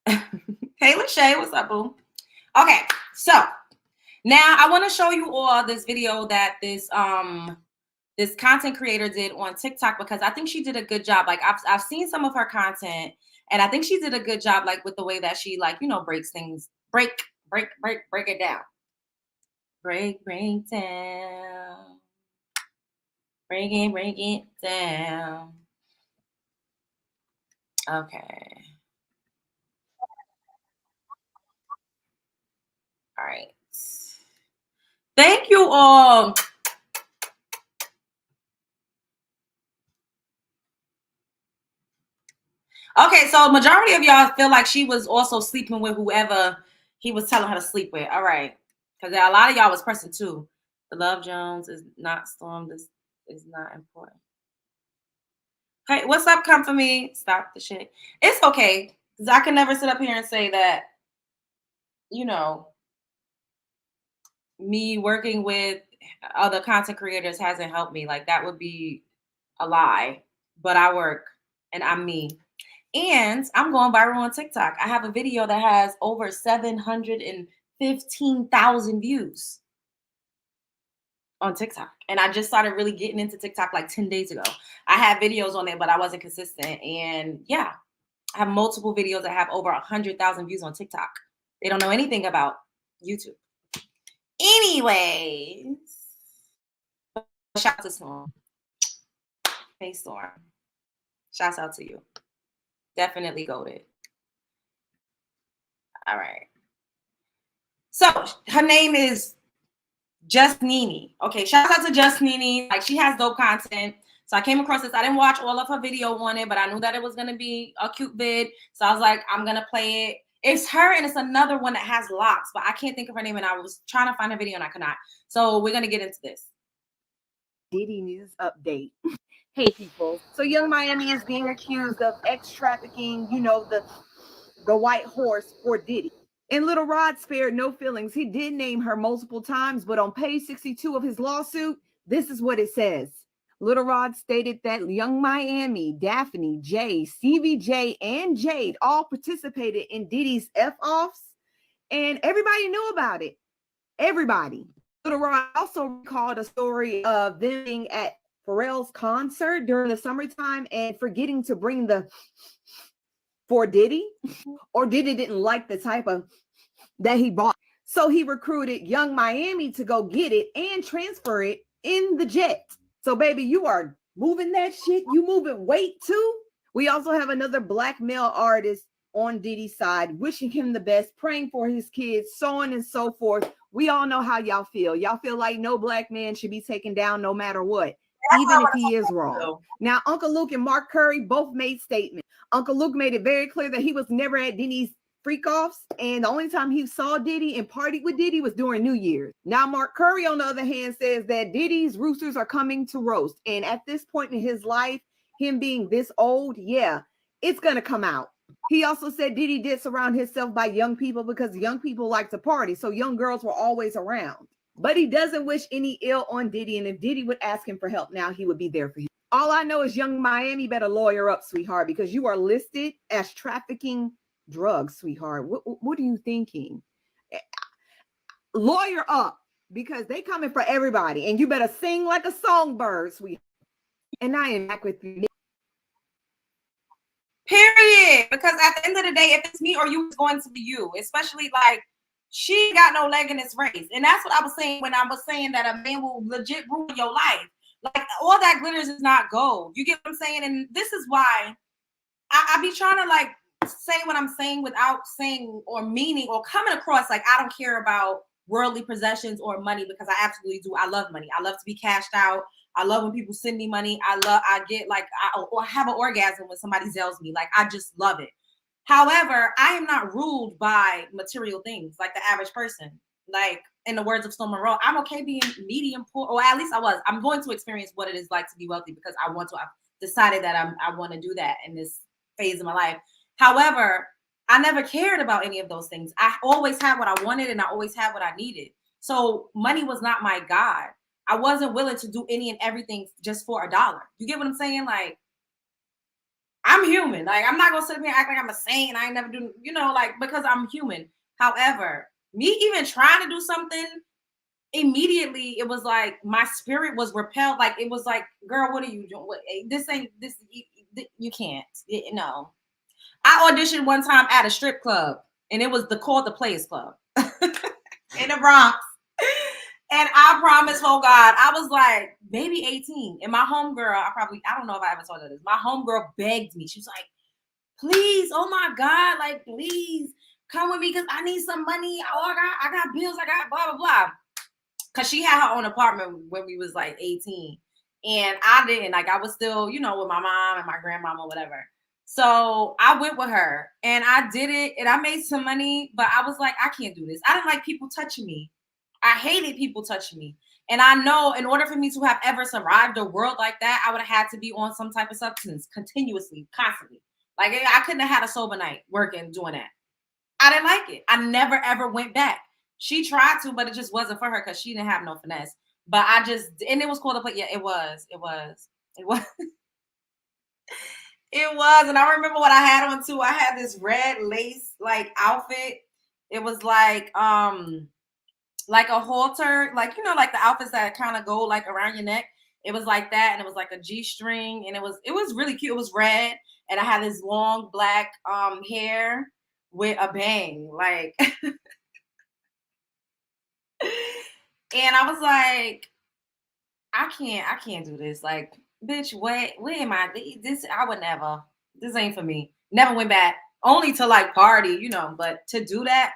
Hey, Lachey, what's up, boo? Okay, so now I want to show you all this video that this content creator did on TikTok, because I think she did a good job. Like I've seen some of her content, and I think she did a good job, like with the way that she, like, you know, breaks things, break it down. Break down. Break it down. Okay. All right. Thank you all. Okay, so majority of y'all feel like she was also sleeping with whoever he was telling her to sleep with. All right. Because a lot of y'all was pressing too. The Love Jones is not Storm. This is not important. Hey, what's up? Come for me. Stop the shit. It's okay. Because I can never sit up here and say that, you know, me working with other content creators hasn't helped me. Like, that would be a lie. But I work and I'm me. And I'm going viral on TikTok. I have a video that has over 715,000 views on TikTok. And I just started really getting into TikTok like 10 days ago. I had videos on there, but I wasn't consistent. And yeah, I have multiple videos that have over 100,000 views on TikTok. They don't know anything about YouTube. Anyways, shout out to Storm. Hey, Storm. Shouts out to you. Definitely goated. All right. So her name is Just Nini. Okay, shout out to Just Nini. Like, she has dope content. So I came across this. I didn't watch all of her video on it, but I knew that it was gonna be a cute vid. So I was like, I'm gonna play it. It's her, and it's another one that has locks, but I can't think of her name, and I was trying to find her video and I could not. So we're gonna get into this. Diddy news update. Hey people, so Young Miami is being accused of ex-trafficking, you know, the white horse for Diddy. And Little Rod spared no feelings. He did name her multiple times, but on page 62 of his lawsuit, this is what it says. Little Rod stated that Young Miami, Daphne, Jay, Stevie J, and Jade all participated in Diddy's F-offs, and everybody knew about it. Everybody. Little Rod also recalled a story of them being at Pharrell's concert during the summertime and forgetting to bring the for Diddy, or Diddy didn't like the type of that he bought. So he recruited Young Miami to go get it and transfer it in the jet. So baby, you are moving that shit. You moving weight too. We also have another black male artist on Diddy's side, wishing him the best, praying for his kids, so on and so forth. We all know how y'all feel. Y'all feel like no black man should be taken down no matter what, even if he is wrong. Now, Uncle Luke and Mark Curry both made statements. Uncle Luke made it very clear that he was never at Diddy's freak-offs, and the only time he saw Diddy and partied with Diddy was during New Year's. Now, Mark Curry, on the other hand, says that Diddy's roosters are coming to roast. And at this point in his life, him being this old, yeah, it's going to come out. He also said Diddy did surround himself by young people because young people like to party. So young girls were always around. But he doesn't wish any ill on Diddy. And if Diddy would ask him for help now, he would be there for him. All I know is Young Miami better lawyer up, sweetheart, because you are listed as trafficking drugs, sweetheart. What are you thinking? Lawyer up, because they coming for everybody. And you better sing like a songbird, sweetheart. And I am back with you. Period. Because at the end of the day, if it's me or you, it's going to be you. Especially like she got no leg in this race. And that's what I was saying when I was saying that a man will legit ruin your life. Like all that glitters is not gold. You get what I'm saying? And this is why I be trying to like say what I'm saying without saying or meaning or coming across like I don't care about worldly possessions or money, because I absolutely do. I love money. I love to be cashed out. I love when people send me money. I get like I have an orgasm when somebody sells me. Like I just love it. However, I am not ruled by material things like the average person. Like in the words of Sloan Bella, I'm okay being medium poor, or at least I was. I'm going to experience what it is like to be wealthy because I want to. I've decided that I want to do that in this phase of my life. However, I never cared about any of those things. I always had what I wanted and I always had what I needed. So money was not my God. I wasn't willing to do any and everything just for $1. You get what I'm saying? Like, I'm human. Like, I'm not gonna sit up here and act like I'm a saint. I ain't never do, like, because I'm human. However, me even trying to do something, immediately it was like my spirit was repelled. Like it was like, girl, what are you doing? This ain't this. You can't. No. I auditioned one time at a strip club, and it was called the Players Club in the Bronx. And I promise, oh God, I was like maybe 18. And my homegirl, I don't know if I ever told her this. My homegirl begged me. She was like, please, oh my God, like, please come with me because I need some money. Oh, I got bills. I got blah, blah, blah. Because she had her own apartment when we was like 18. And I didn't. Like, I was still, with my mom and my grandmama, whatever. So I went with her and I did it and I made some money, but I was like, I can't do this. I didn't like people touching me. I hated people touching me. And I know in order for me to have ever survived a world like that, I would have had to be on some type of substance continuously, constantly. Like I couldn't have had a sober night working, doing that. I didn't like it. I never, ever went back. She tried to, but it just wasn't for her because she didn't have no finesse. But and it was called a play. Yeah, it was. It was. It was. And I remember what I had on too. I had this red lace like outfit. It was like a halter, like like the outfits that kind of go like around your neck. It was like that, and it was like a G-string, and it was really cute. It was red, and I had this long black hair with a bang, like and I was like, I can't do this. Like, bitch, what? Where am I? This I would never. This ain't for me. Never went back. Only to like party, but to do that,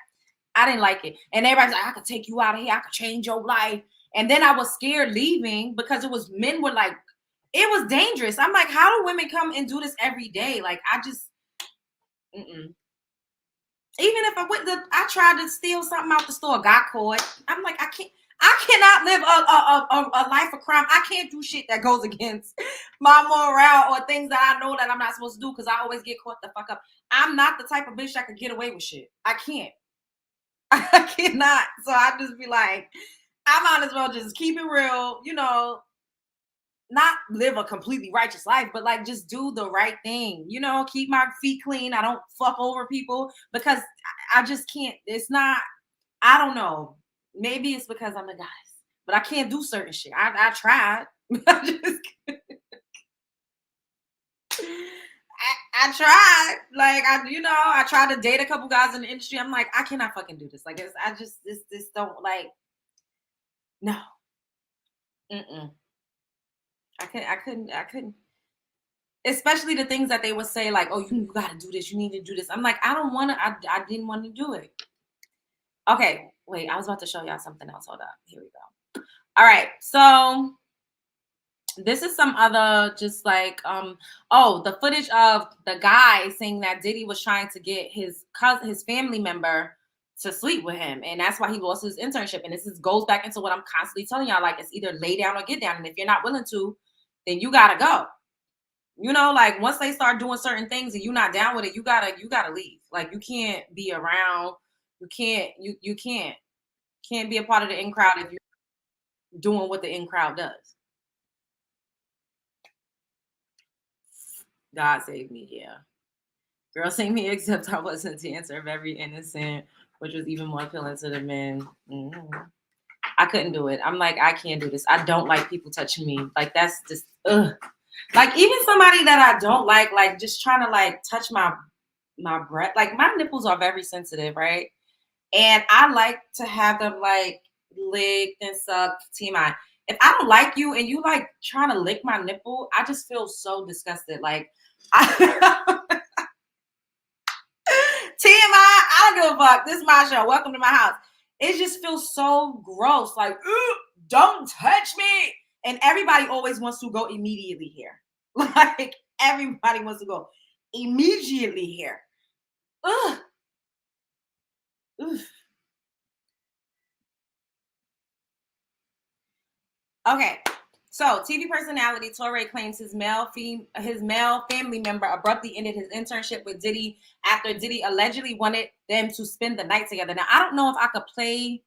I didn't like it. And everybody's like, I could take you out of here. I could change your life. And then I was scared leaving because men were like, it was dangerous. I'm like, how do women come and do this every day? Like, I just, even if I tried to steal something out the store, got caught. I'm like, I cannot live a life of crime. I can't do shit that goes against my morale or things that I know that I'm not supposed to do because I always get caught the fuck up. I'm not the type of bitch that could get away with shit. I can't. I cannot. So I just be like, I might as well just keep it real, not live a completely righteous life, but like just do the right thing, keep my feet clean. I don't fuck over people because I just can't. It's not, I don't know. Maybe it's because I'm a goddess, but I can't do certain shit. I tried. I tried. Like I tried to date a couple guys in the industry. I'm like, I cannot fucking do this. Like this don't like no. I couldn't. Especially the things that they would say, like, oh, you gotta do this, you need to do this. I'm like, I don't wanna, I didn't want to do it. Okay, wait, I was about to show y'all something else. Hold up. Here we go. All right, so this is some other just like the footage of the guy saying that Diddy was trying to get his family member to sleep with him, and that's why he lost his internship. And this goes back into what I'm constantly telling y'all, like, it's either lay down or get down, and if you're not willing to, then you gotta go. Like once they start doing certain things and you're not down with it, you gotta leave. Like you can't be around, you can't be a part of the in crowd if you're doing what the in crowd does. God save me, yeah. Girl save me, except I wasn't the answer of every innocent, which was even more appealing to the men. I couldn't do it. I'm like, I can't do this. I don't like people touching me. Like that's just ugh. Like even somebody that I don't like just trying to like touch my breast. Like my nipples are very sensitive, right? And I like to have them like licked and sucked. TMI. If I don't like you and you like trying to lick my nipple, I just feel so disgusted. Like I, TMI, I don't give a fuck. This is my show. Welcome to my house. It just feels so gross. Like, don't touch me. And everybody always wants to go immediately here. Like, everybody wants to go immediately here. Ugh. Ugh. Okay. So, TV personality Torre claims his male family member abruptly ended his internship with Diddy after Diddy allegedly wanted them to spend the night together. Now, I don't know if I could play.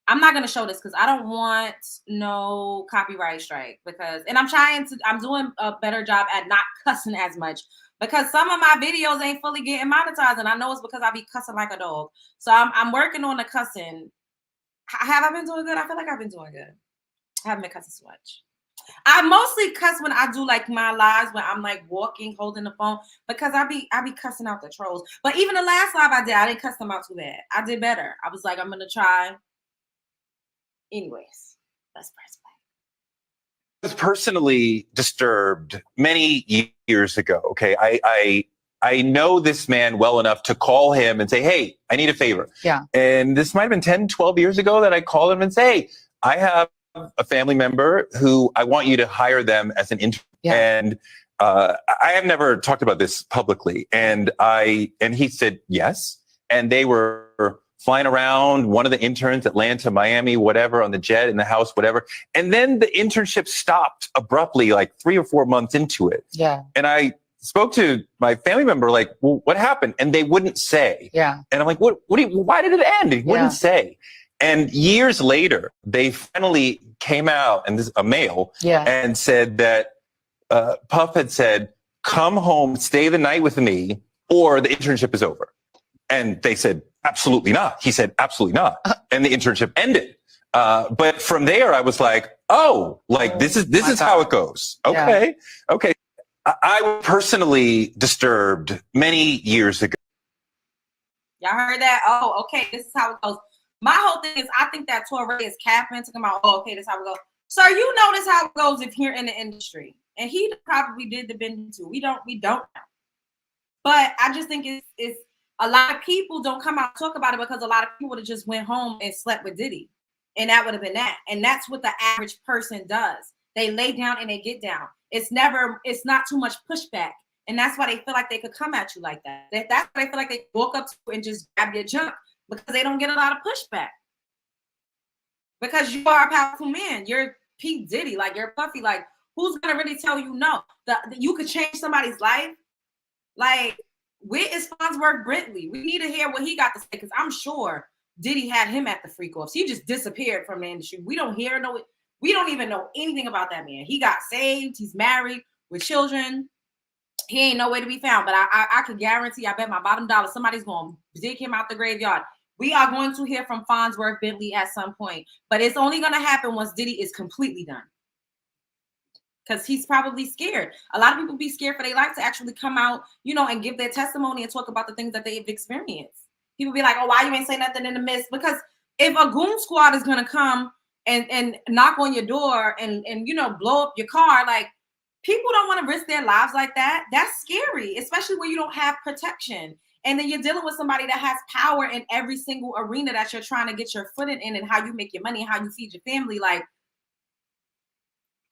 I'm not gonna show this because I don't want no copyright strike and I'm doing a better job at not cussing as much because some of my videos ain't fully getting monetized, and I know it's because I be cussing like a dog. So I'm working on the cussing. Have I been doing good? I feel like I've been doing good. I haven't been cussing so much. I mostly cuss when I do like my lives when I'm like walking, holding the phone, because I be cussing out the trolls. But even the last live I didn't cuss them out too bad. I did better. I was like, I'm gonna try. Anyways, let's press play. I was personally disturbed many years ago. Okay, I know this man well enough to call him and say, hey, I need a favor. Yeah. And this might have been 10, 12 years ago that I called him and say, hey, I have a family member who I want you to hire them as an intern. Yeah. And I have never talked about this publicly. And he said yes. And they were flying around, one of the interns, Atlanta, Miami, whatever, on the jet, in the house, whatever. And then the internship stopped abruptly, like 3 or 4 months into it. Yeah. And I spoke to my family member, like, well, what happened? And they wouldn't say. Yeah. And I'm like, why did it end? He wouldn't say. And years later, they finally came out, and this is a male, and said that Puff had said, come home, stay the night with me, or the internship is over. And they said, absolutely not. He said, absolutely not. And the internship ended. But from there, I was like, oh, like this is how it goes. Okay. Yeah. Okay. I was personally disturbed many years ago. Y'all heard that? Oh, okay. This is how it goes. My whole thing is, I think that Torre is capping, talking about, oh, okay, this is how it goes. Sir, you know this how it goes if you're in the industry. And he probably did the bending too. We don't know. But I just think it's a lot of people don't come out and talk about it because a lot of people would have just went home and slept with Diddy. And that would have been that. And that's what the average person does. They lay down and they get down. It's not too much pushback. And that's why they feel like they could come at you like that. That's why they feel like they walk up to you and just grab your junk, because they don't get a lot of pushback. Because you are a powerful man. You're P. Diddy, like you're Puffy. Like, who's gonna really tell you no? That you could change somebody's life? Like, where is Farnsworth Bentley? We need to hear what he got to say, because I'm sure Diddy had him at the freak offs. He just disappeared from the industry. We don't even know anything about that man. He got saved. He's married with children. He ain't nowhere to be found. But I could guarantee, I bet my bottom dollar, somebody's going to dig him out the graveyard. We are going to hear from Farnsworth Bentley at some point. But it's only going to happen once Diddy is completely done. Because he's probably scared. A lot of people be scared for their life to actually come out, and give their testimony and talk about the things that they've experienced. People be like, oh, why you ain't say nothing in the midst? Because if a goon squad is going to come and knock on your door and blow up your car, like, people don't want to risk their lives like that. That's scary, especially when you don't have protection. And then you're dealing with somebody that has power in every single arena that you're trying to get your foot in, and how you make your money and how you feed your family. Like,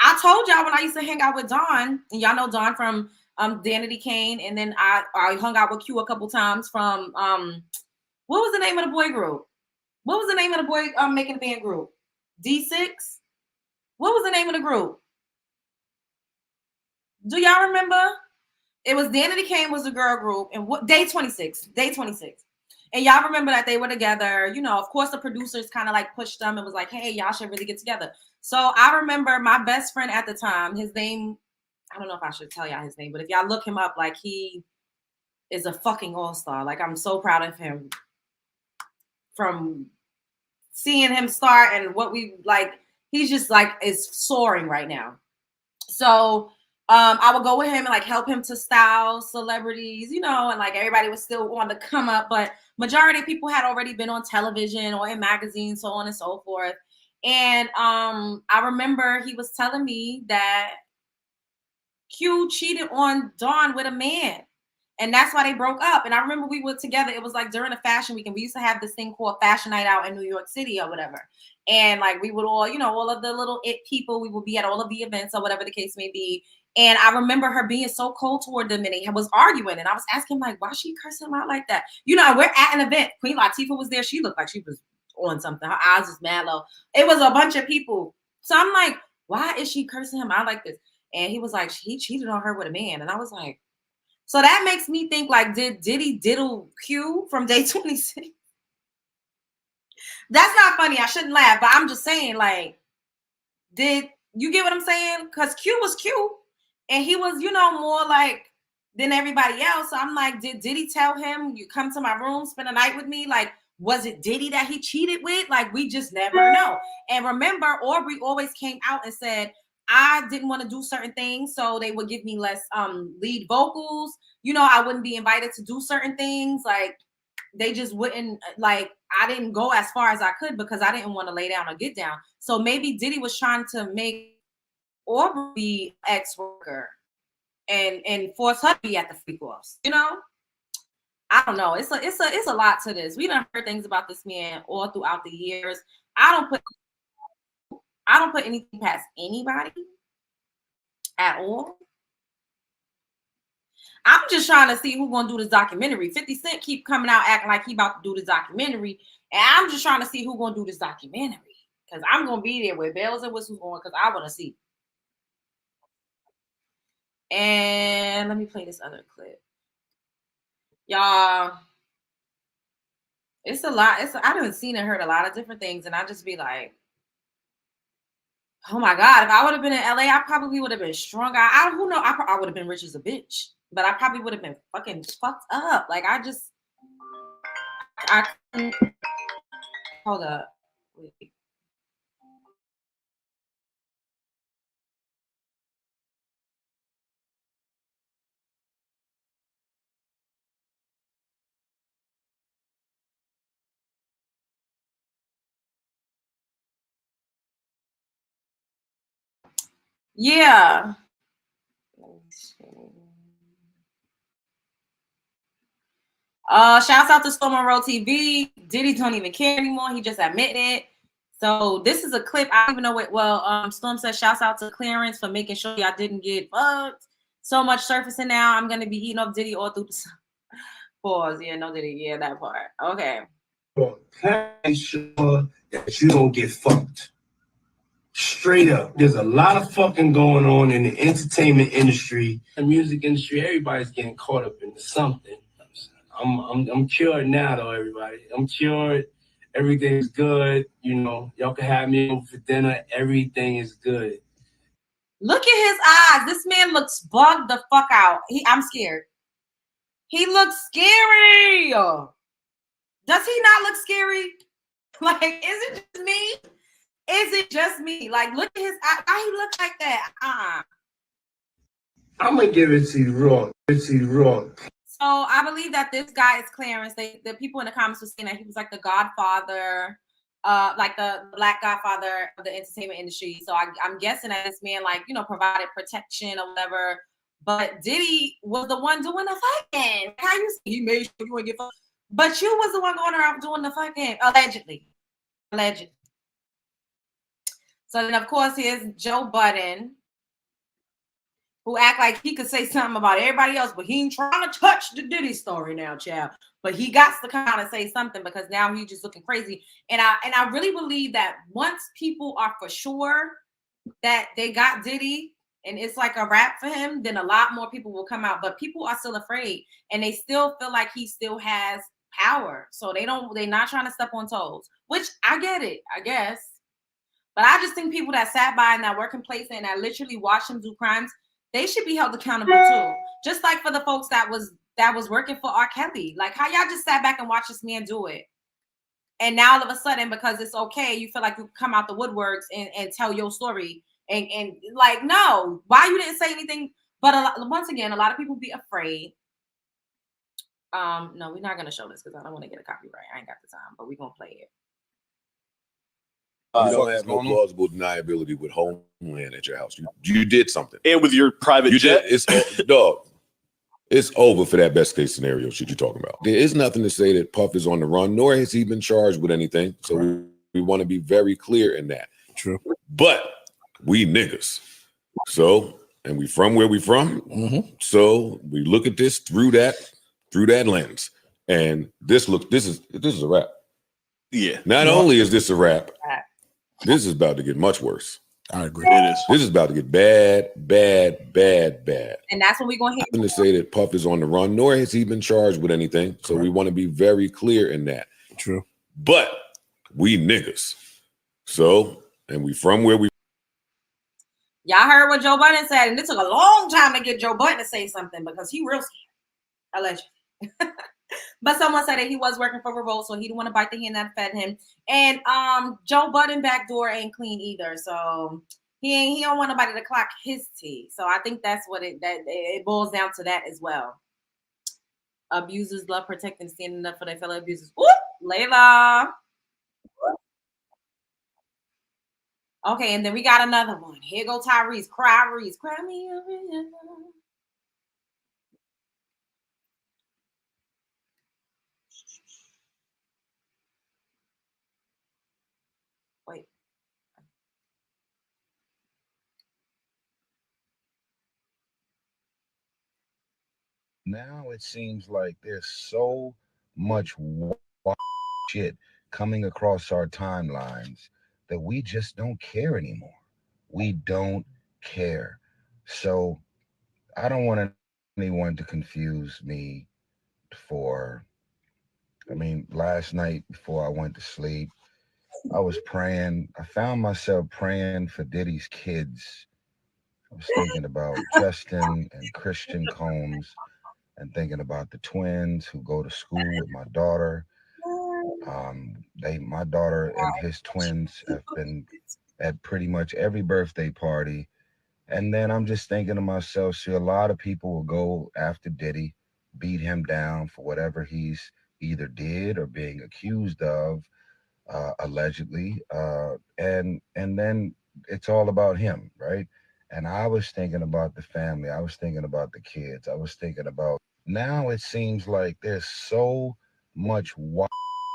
I told y'all when I used to hang out with Dawn, and y'all know Dawn from Danity Kane, and then I hung out with Q a couple times from what was the name of the boy group? What was the name of the boy making a band group? D6? What was the name of the group? Do y'all remember? It was Danity Kane was the girl group, and what Day 26. And y'all remember that they were together. Of course, the producers kind of like pushed them and was like, hey, y'all should really get together. So I remember my best friend at the time, his name, I don't know if I should tell y'all his name, but if y'all look him up, like, he is a fucking all-star. Like, I'm so proud of him from seeing him start, and what we like, he's just like is soaring right now. So I would go with him and like help him to style celebrities, you know, and like everybody was still on the come up, but majority of people had already been on television or in magazines, so on and so forth. And I remember he was telling me that Q cheated on Dawn with a man. And that's why they broke up. And I remember we were together. It was like during a fashion week, and we used to have this thing called Fashion Night Out in New York City or whatever. And like we would all, you know, all of the little it people, we would be at all of the events or whatever the case may be. And I remember her being so cold toward them, and they was arguing. And I was asking like, why she cursing him out like that? You know, we're at an event. Queen Latifah was there. She looked like she was on something. Her eyes was mad low. It was a bunch of people. So I'm like, why is she cursing him out like this? And he was like, he cheated on her with a man. And I was like, so that makes me think like, did Diddy diddle Q from day 26? That's not funny. I shouldn't laugh, but I'm just saying, like, did you get what I'm saying? Because Q was Q, and he was, you know, more like than everybody else. So I'm like, did Diddy tell him, you come to my room, spend a night with me? Like, was it Diddy that he cheated with? Like, we just never know. And remember, Aubrey always came out and said, I didn't want to do certain things, so they would give me less lead vocals. You know, I wouldn't be invited to do certain things. Like, they just wouldn't, like, I didn't go as far as I could because I didn't want to lay down or get down. So maybe Diddy was trying to make Aubrey be ex-worker and force her to be at the freak offs, you know? I don't know. It's a lot to this. We done heard things about this man all throughout the years. I don't put anything past anybody at all. I'm just trying to see who's gonna do this documentary. 50 Cent keep coming out acting like he about to do this documentary, and I'm just trying to see who's gonna do this documentary because I'm gonna be there with bells and whistles going because I want to see. And let me play this other clip, y'all. It's a lot. I done seen and heard a lot of different things, and I just be like, oh my God, if I would have been in LA, I probably would have been strong. I who know, I would have been rich as a bitch, but I probably would have been fucking fucked up. Like I couldn't. Hold up. Wait. Yeah. Shouts out to Storm TV. Diddy don't even care anymore. He just admitted it. So this is a clip. I don't even know what. Well, Storm says shouts out to Clarence for making sure y'all didn't get fucked. So much surfacing now. I'm gonna be eating up Diddy all through the pause. Yeah, no Diddy. Yeah, that part. Okay. Make sure that you don't get fucked. Straight up. There's a lot of fucking going on in the entertainment industry, the music industry. Everybody's getting caught up into something. I'm cured now, though, everybody. I'm cured. Everything's good. You know, y'all can have me over for dinner. Everything is good. Look at his eyes. This man looks bugged the fuck out. I'm scared. He looks scary. Does he not look scary? Like, is it just me? Is it just me? Like, look at his eye. Why he look like that? I'm gonna give it to you raw. So I believe that this guy is Clarence. The people in the comments were saying that he was like the godfather, like the black godfather of the entertainment industry. So I'm guessing that this man, like, you know, provided protection or whatever. But Diddy was the one doing the fucking. How you say he made sure you wouldn't get fucked? But you was the one going around doing the fucking, allegedly. So then, of course, here's Joe Budden, who act like he could say something about everybody else, but he ain't trying to touch the Diddy story now, child. But he got to kind of say something because now he's just looking crazy. And I really believe that once people are for sure that they got Diddy and it's like a wrap for him, then a lot more people will come out. But people are still afraid, and they still feel like he still has power. So they're not trying to step on toes, which I get it, I guess. But I just think people that sat by and that were complacent and that literally watched him do crimes, they should be held accountable too. Just like for the folks that was working for R. Kelly. Like, how y'all just sat back and watched this man do it. And now all of a sudden, because it's okay, you feel like you come out the woodworks and tell your story. And like, no, why you didn't say anything? But once again, a lot of people be afraid. No, we're not gonna show this because I don't want to get a copyright. I ain't got the time, but we're gonna play it. You don't have no plausible deniability with homeland at your house. You did something. And with your private jet? It's dog. It's over for that best case scenario shit you're talking about. There is nothing to say that Puff is on the run, nor has he been charged with anything. So we want to be very clear in that. True. But we niggas. So, and we from where we from. Mm-hmm. So we look at this through that lens. And this is a wrap. Yeah. Not only is this a wrap, this is about to get much worse. I agree. It is. This is about to get bad. And that's when we're going to hit. Nothing to say that Puff is on the run, nor has he been charged with anything. So we want to be very clear in that. True. But we niggas. So, and we from where we. Y'all heard what Joe Budden said, and it took a long time to get Joe Budden to say something because he real scared, allegedly. But someone said that he was working for Revolt, so he didn't want to bite the hand that fed him. And Joe Budden backdoor ain't clean either, so he don't want nobody to clock his tea. So I think that's what it boils down to that as well. Abusers love protecting, standing up for their fellow abusers. Ooh, Layla. Okay, and then we got another one. Here go Tyrese. Cry me a river. Wait. Now it seems like there's so much shit coming across our timelines that we just don't care anymore. We don't care. So I don't want anyone to confuse me last night before I went to sleep, I was praying. I found myself praying for Diddy's kids. I was thinking about Justin and Christian Combs and thinking about the twins who go to school with my daughter. My daughter and his twins have been at pretty much every birthday party. And then I'm just thinking to myself, see, a lot of people will go after Diddy, beat him down for whatever he's either did or being accused of, allegedly. And then it's all about him, right? And I was thinking about the family. I was thinking about the kids. I was thinking about, now it seems like there's so much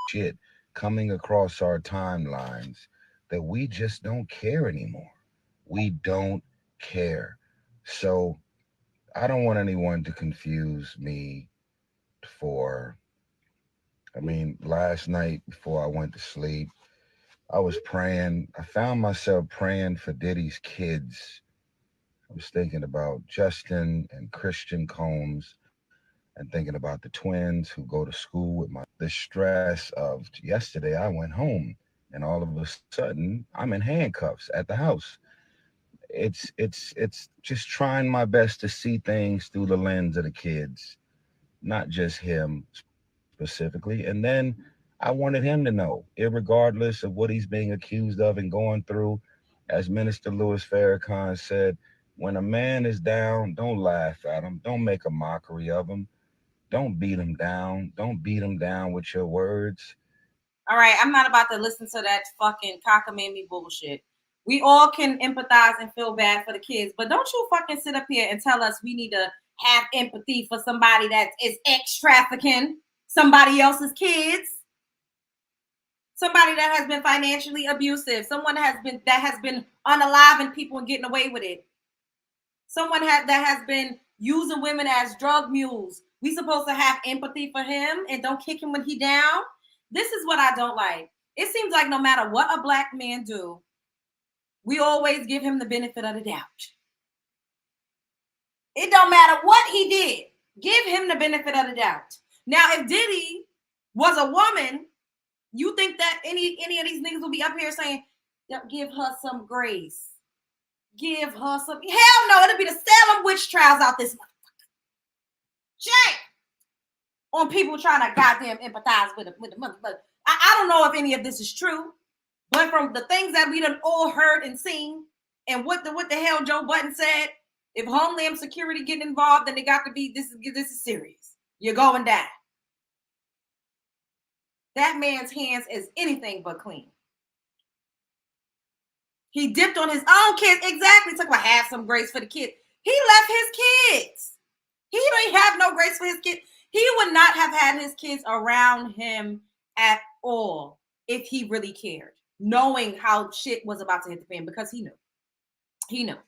shit coming across our timelines that we just don't care anymore. We don't care. So I don't want anyone to confuse me last night before I went to sleep, I was praying. I found myself praying for Diddy's kids. I was thinking about Justin and Christian Combs and thinking about the twins who go to school with the stress of yesterday. I went home and all of a sudden I'm in handcuffs at the house. It's just trying my best to see things through the lens of the kids, not just him specifically. And then I wanted him to know, irregardless of what he's being accused of and going through, as Minister Louis Farrakhan said, when a man is down, don't laugh at him. Don't make a mockery of him. Don't beat him down. Don't beat him down with your words. All right, I'm not about to listen to that fucking cockamamie bullshit. We all can empathize and feel bad for the kids, but don't you fucking sit up here and tell us we need to have empathy for somebody that is ex-trafficking somebody else's kids, somebody that has been financially abusive, someone that has been unaliving people and getting away with it, someone that has been using women as drug mules. We supposed to have empathy for him and don't kick him when he down. This is what I don't like. It seems like no matter what a black man do, we always give him the benefit of the doubt. It don't matter what he did. Give him the benefit of the doubt. Now, if Diddy was a woman, you think that any of these niggas will be up here saying, give her some grace. Give her some. Hell no, it'll be the Sellin witch trials out this motherfucker. Shame on people trying to goddamn empathize with the motherfucker. I don't know if any of this is true, but from the things that we done all heard and seen, And what the hell Joe Budden said? If Homeland Security get involved, then they got to be, this is serious. You're going down. That man's hands is anything but clean. He dipped on his own kids. Exactly. Talk about have some grace for the kids. He left his kids. He don't have no grace for his kids. He would not have had his kids around him at all if he really cared, knowing how shit was about to hit the fan, because he knew. He knew.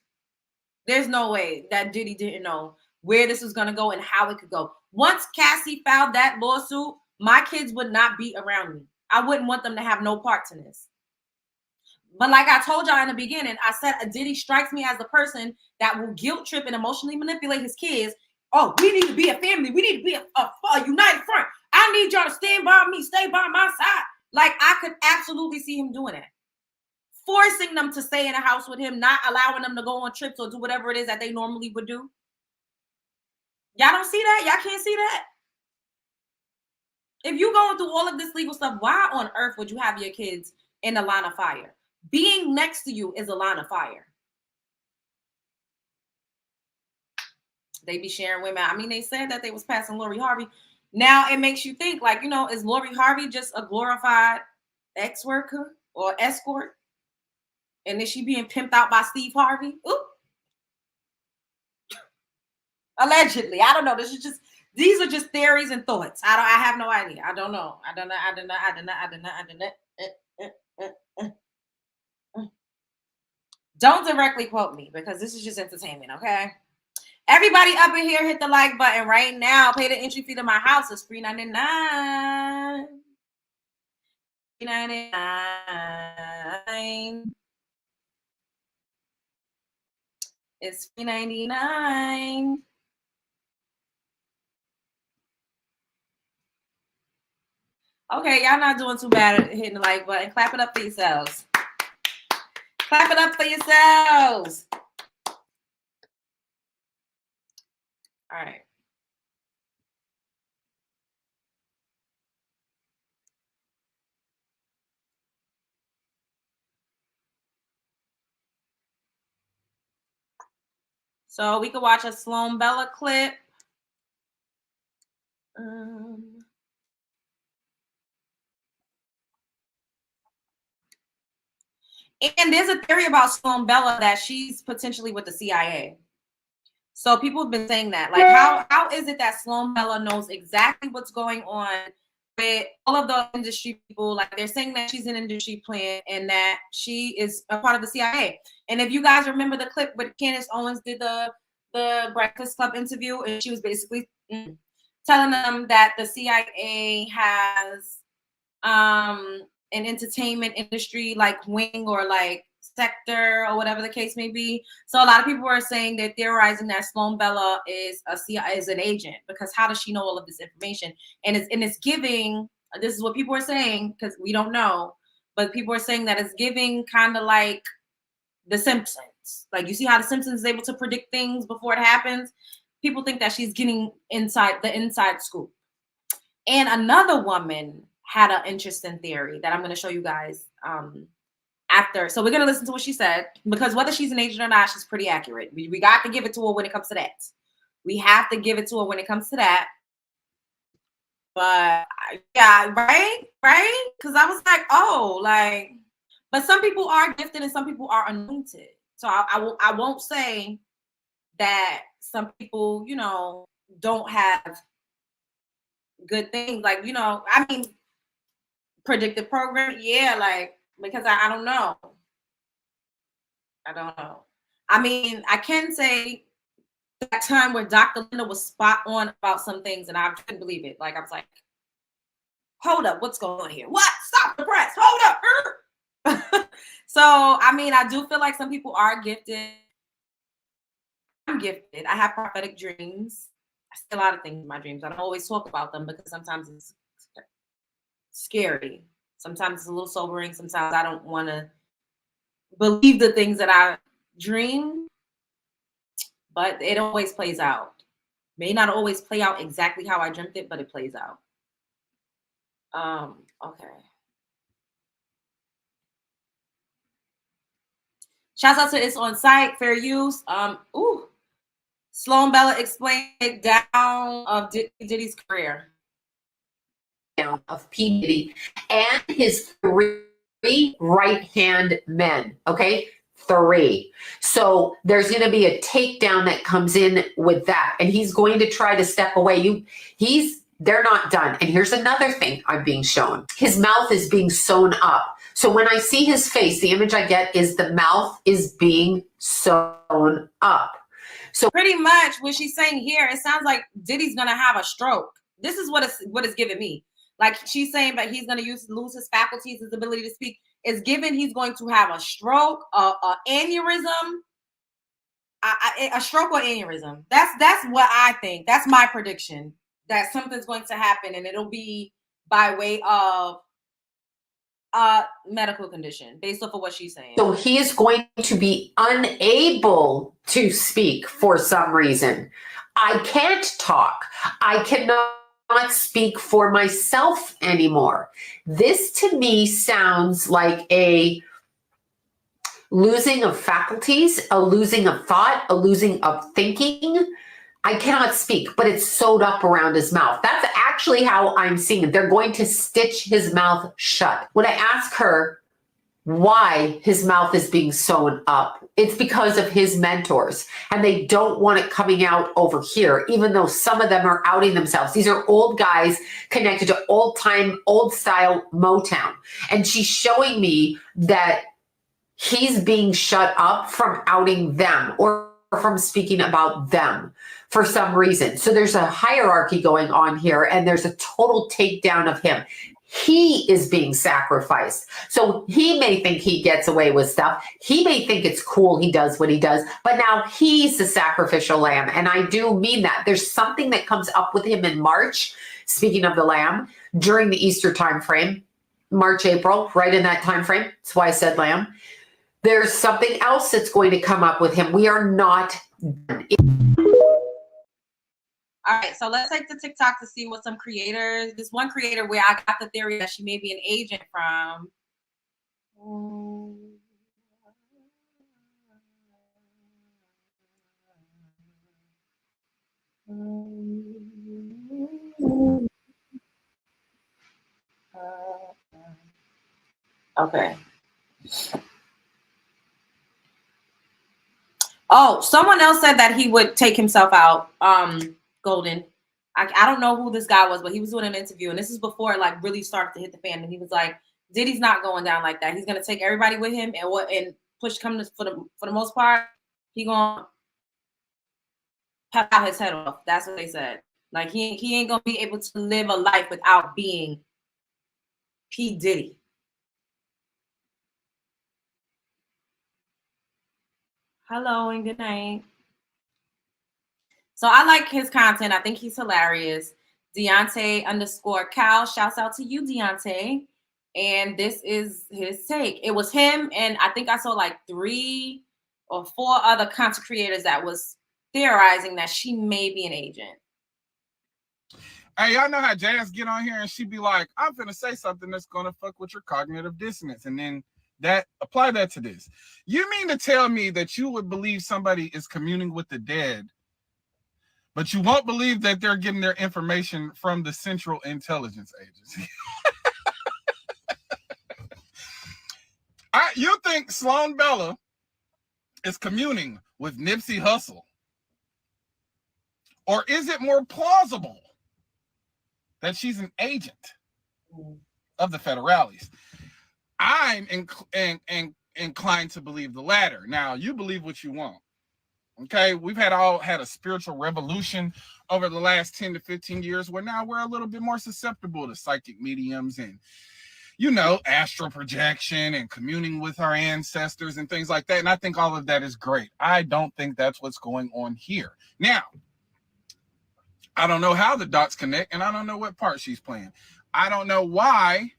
There's no way that Diddy didn't know where this was going to go and how it could go. Once Cassie filed that lawsuit, my kids would not be around me. I wouldn't want them to have no parts in this. But like I told y'all in the beginning, I said Diddy strikes me as the person that will guilt trip and emotionally manipulate his kids. Oh, we need to be a family. We need to be a united front. I need y'all to stand by me, stay by my side. Like, I could absolutely see him doing that. Forcing them to stay in a house with him, not allowing them to go on trips or do whatever it is that they normally would do. Y'all don't see that? Y'all can't see that? If you're going through all of this legal stuff, why on earth would you have your kids in a line of fire? Being next to you is a line of fire. They be sharing women. I mean, they said that they was passing Lori Harvey. Now it makes you think, like, you know, is Lori Harvey just a glorified ex-worker or escort? And is she being pimped out by Steve Harvey? Ooh. Allegedly. I don't know. These are just theories and thoughts. I have no idea. I don't know. I don't know. Don't directly quote me, because this is just entertainment, okay? Everybody up in here, hit the like button right now. Pay the entry fee to my house. It's $3.99. $3.99. It's $3.99. Okay, y'all not doing too bad at hitting the like button. Clap it up for yourselves. Clap it up for yourselves. All right. So we could watch a Sloan Bella clip. And there's a theory about Sloan Bella that she's potentially with the CIA. So people have been saying that. Like, how is it that Sloan Bella knows exactly what's going on with all of the industry people? Like, they're saying that she's an industry plant and that she is a part of the CIA. And if you guys remember the clip where Candace Owens did the Breakfast Club interview, and she was basically telling them that the CIA has an entertainment industry like wing or like sector or whatever the case may be. So a lot of people are saying, they're theorizing that Sloan Bella is an agent, because how does she know all of this information? And it's giving, this is what people are saying, because we don't know, but people are saying that it's giving kind of like The Simpsons. Like, you see how The Simpsons is able to predict things before it happens? People think that she's getting the inside scoop. And another woman had an interesting theory that I'm going to show you guys after. So we're going to listen to what she said, because whether she's an agent or not, she's pretty accurate. We got to give it to her when it comes to that. We have to give it to her when it comes to that. But yeah, right? Because I was like, oh, like, but some people are gifted and some people are anointed. So I won't say that some people, you know, don't have good things. Like, you know, I mean, predictive program, yeah, like, because I don't know. I mean, I can say that time where Dr. Linda was spot on about some things, and I couldn't believe it. Like, I was like, hold up, what's going on here? What? Stop the press. Hold up. So, I mean, I do feel like some people are gifted. I'm gifted. I have prophetic dreams. I see a lot of things in my dreams. I don't always talk about them because sometimes it's scary. Sometimes it's a little sobering. Sometimes I don't want to believe the things that I dream, but it always plays out. May not always play out exactly how I dreamt it, but it plays out. Okay. Shouts out to It's On Site, fair use. Sloan Bella explained down of Diddy's career. Of P. Diddy and his 3 right-hand men, okay? 3. So there's going to be a takedown that comes in with that, and he's going to try to step away. They're not done. And here's another thing I'm being shown. His mouth is being sewn up. So when I see his face, the image I get is the mouth is being sewn up. So pretty much what she's saying here, it sounds like Diddy's going to have a stroke. This is what it's giving me. Like she's saying that he's going to lose his faculties, his ability to speak. It's given he's going to have a stroke, a aneurysm, a stroke or aneurysm. That's what I think. That's my prediction, that something's going to happen, and it'll be by way of a medical condition based off of what she's saying. So he is going to be unable to speak for some reason. I can't talk. I cannot speak for myself anymore. This to me sounds like a losing of faculties, a losing of thought, a losing of thinking. I cannot speak, but it's sewed up around his mouth. That's actually how I'm seeing it. They're going to stitch his mouth shut. When I ask her why his mouth is being sewn up, it's because of his mentors, and they don't want it coming out over here, even though some of them are outing themselves. These are old guys connected to old style Motown. And she's showing me that he's being shut up from outing them or from speaking about them for some reason. So there's a hierarchy going on here, and there's a total takedown of him. He is being sacrificed. So he may think he gets away with stuff. He may think it's cool he does what he does, but now he's the sacrificial lamb. And I do mean that. There's something that comes up with him in March, speaking of the lamb, during the Easter time frame, March, April, right in that time frame. That's why I said lamb. There's something else that's going to come up with him. We are not done. All right, so let's take the TikTok to see what some creators, this one creator where I got the theory that she may be an agent from. Okay. Oh, someone else said that he would take himself out. Golden. I don't know who this guy was, but he was doing an interview, and this is before it like really started to hit the fan. And he was like, "Diddy's not going down like that. He's gonna take everybody with him, and push come to, for the most part, he gonna pop his head off." That's what they said. Like he ain't gonna be able to live a life without being P. Diddy. Hello and good night. So I like his content. I think he's hilarious. Deontay_Cal. Shouts out to you, Deontay. And this is his take. It was him, and I think I saw like 3 or 4 other content creators that was theorizing that she may be an agent. Hey, y'all know how Jazz get on here and she be like, I'm finna say something that's gonna fuck with your cognitive dissonance. And then apply that to this. You mean to tell me that you would believe somebody is communing with the dead, but you won't believe that they're getting their information from the Central Intelligence Agency? You think Sloan Bella is communing with Nipsey Hussle? Or is it more plausible that she's an agent of the federales? I'm inclined to believe the latter. Now, you believe what you want. Okay, we've all had a spiritual revolution over the last 10 to 15 years where now we're a little bit more susceptible to psychic mediums and, astral projection and communing with our ancestors and things like that. And I think all of that is great. I don't think that's what's going on here. Now, I don't know how the dots connect, and I don't know what part she's playing. I don't know why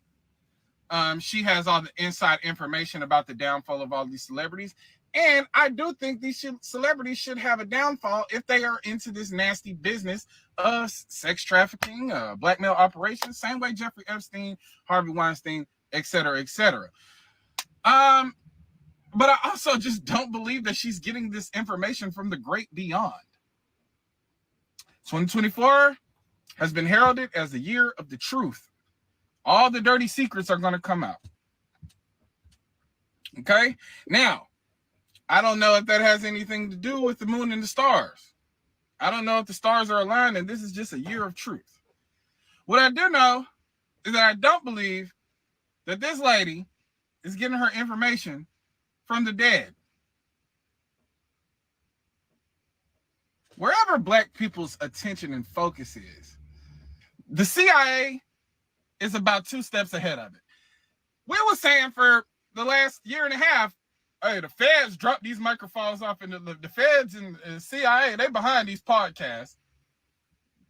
she has all the inside information about the downfall of all these celebrities. And I do think these celebrities should have a downfall if they are into this nasty business of sex trafficking, blackmail operations, same way Jeffrey Epstein, Harvey Weinstein, et cetera, et cetera. But I also just don't believe that she's getting this information from the great beyond. 2024 has been heralded as the year of the truth. All the dirty secrets are going to come out. Okay? Now, I don't know if that has anything to do with the moon and the stars. I don't know if the stars are aligned and this is just a year of truth. What I do know is that I don't believe that this lady is getting her information from the dead. Wherever black people's attention and focus is, the CIA is about 2 steps ahead of it. We were saying for the last year and a half, hey, the feds dropped these microphones off, and the feds and CIA, they behind these podcasts.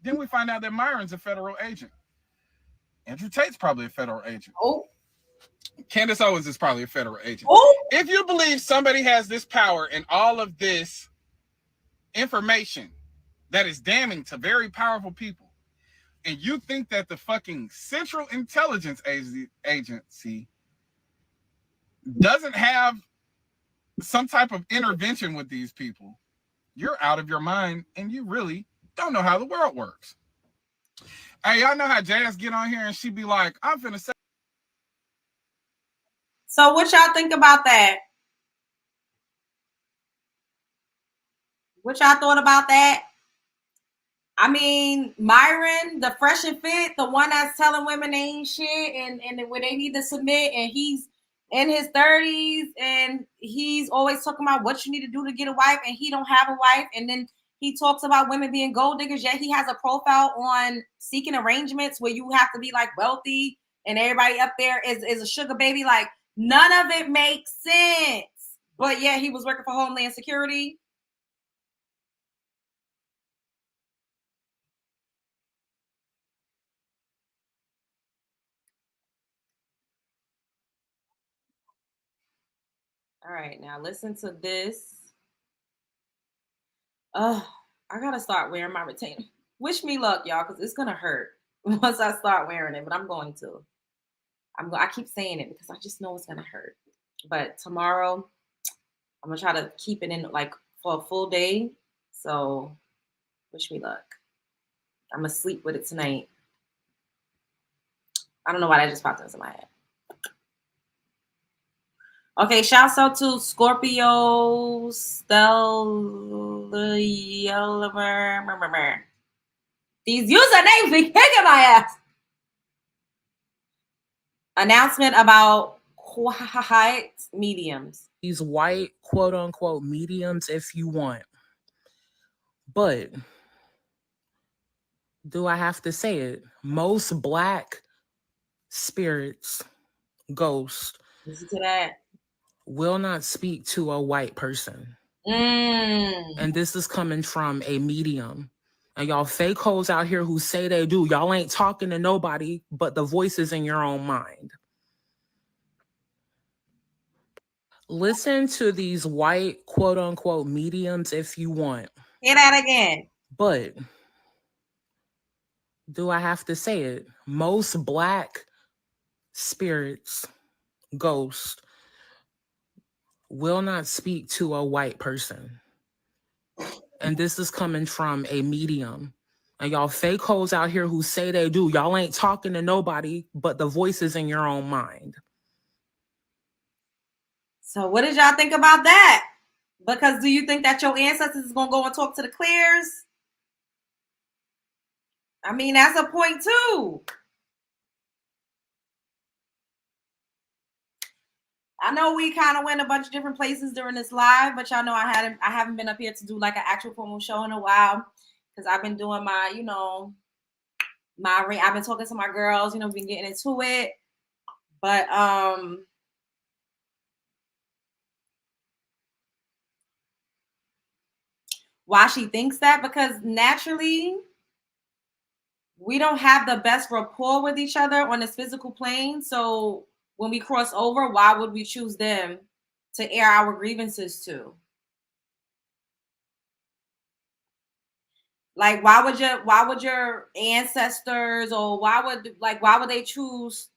Then we find out that Myron's a federal agent. Andrew Tate's probably a federal agent. Oh. Candace Owens is probably a federal agent. Oh. If you believe somebody has this power and all of this information that is damning to very powerful people, and you think that the fucking Central Intelligence Agency doesn't have some type of intervention with these people, you're out of your mind and you really don't know how the world works. Hey, y'all know how Jazz get on here and she be like, I'm finna say. So what y'all think about that? What y'all thought about that? I mean, Myron, the fresh and fit, the one that's telling women they ain't shit and when they need to submit, and he's in his 30s and he's always talking about what you need to do to get a wife, and he don't have a wife. And then he talks about women being gold diggers, yet he has a profile on seeking arrangements where you have to be like wealthy and everybody up there is a sugar baby. Like, none of it makes sense. But yeah, he was working for Homeland Security. All right, now listen to this. I gotta start wearing my retainer. Wish me luck, y'all, because it's gonna hurt once I start wearing it. But I'm going to. I keep saying it because I just know it's gonna hurt. But tomorrow, I'm gonna try to keep it in like for a full day. So, wish me luck. I'm gonna sleep with it tonight. I don't know why that just popped into my head. Okay, shouts out to Scorpio, these usernames be kicking my ass. Announcement about white mediums. These white, quote unquote, mediums, if you want. But do I have to say it? Most black spirits, ghosts, listen to that, will not speak to a white person. And this is coming from a medium. And y'all fake hoes out here who say they do, y'all ain't talking to nobody but the voices in your own mind. Listen to these white, quote unquote, mediums if you want. Say that again. But do I have to say it? Most black spirits, ghosts, will not speak to a white person. And this is coming from a medium. And y'all fake hoes out here who say they do, y'all ain't talking to nobody but the voices in your own mind. So what did y'all think about that? Because do you think that your ancestors is going to go and talk to the clears? I mean, that's a point too. I know we kind of went a bunch of different places during this live, but y'all know I haven't been up here to do like an actual formal show in a while because I've been doing my, I've been talking to my girls, been getting into it. But why she thinks that? Because naturally, we don't have the best rapport with each other on this physical plane. So when we cross over, why would we choose them to air our grievances to? Like, why would your ancestors, or why would they choose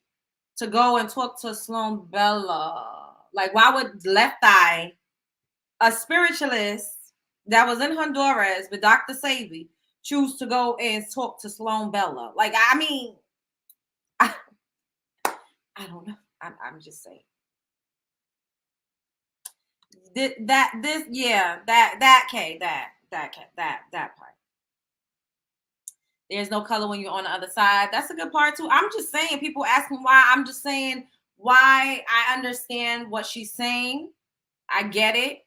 to go and talk to Sloan Bella? Like, why would Left Eye, a spiritualist that was in Honduras with Dr. Sebi, choose to go and talk to Sloan Bella? Like, I mean, I don't know. I'm just saying. That part. There's no color when you're on the other side. That's a good part too. I'm just saying, people asking why. I'm just saying why. I understand what she's saying. I get it.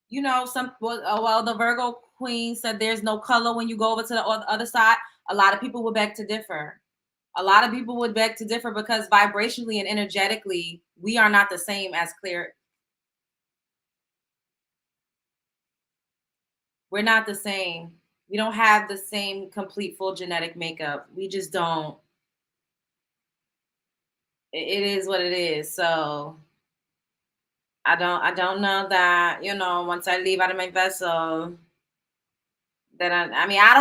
You know, well, the Virgo queen said there's no color when you go over to the other side. A lot of people would beg to differ. A lot of people would beg to differ because vibrationally and energetically, we are not the same as clear. We're not the same. We don't have the same complete full genetic makeup. We just don't. It is what it is. So I don't know that, you know, once I leave out of my vessel, that I mean, I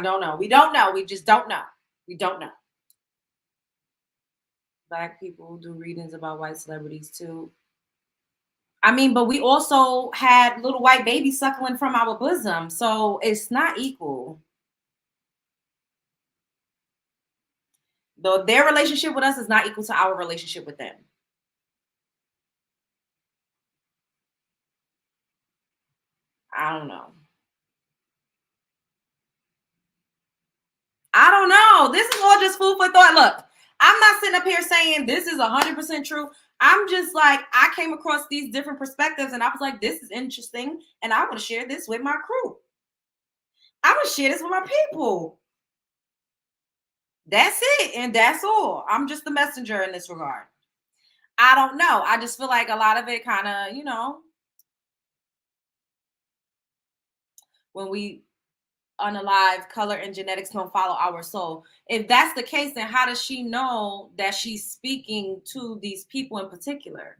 don't know. We don't know. We just don't know. We don't know. Black people do readings about white celebrities too. I mean, but we also had little white babies suckling from our bosom. So it's not equal. Though their relationship with us is not equal to our relationship with them. I don't know. I don't know. This is all just food for thought. Look, I'm not sitting up here saying this is 100% true. I'm just like, I came across these different perspectives and I was like, this is interesting. And I want to share this with my crew. I want to share this with my people. That's it. And that's all. I'm just the messenger in this regard. I don't know. I just feel like a lot of it kind of, you know, when we unalive, color and genetics don't follow our soul. If that's the case, then how does she know that she's speaking to these people in particular?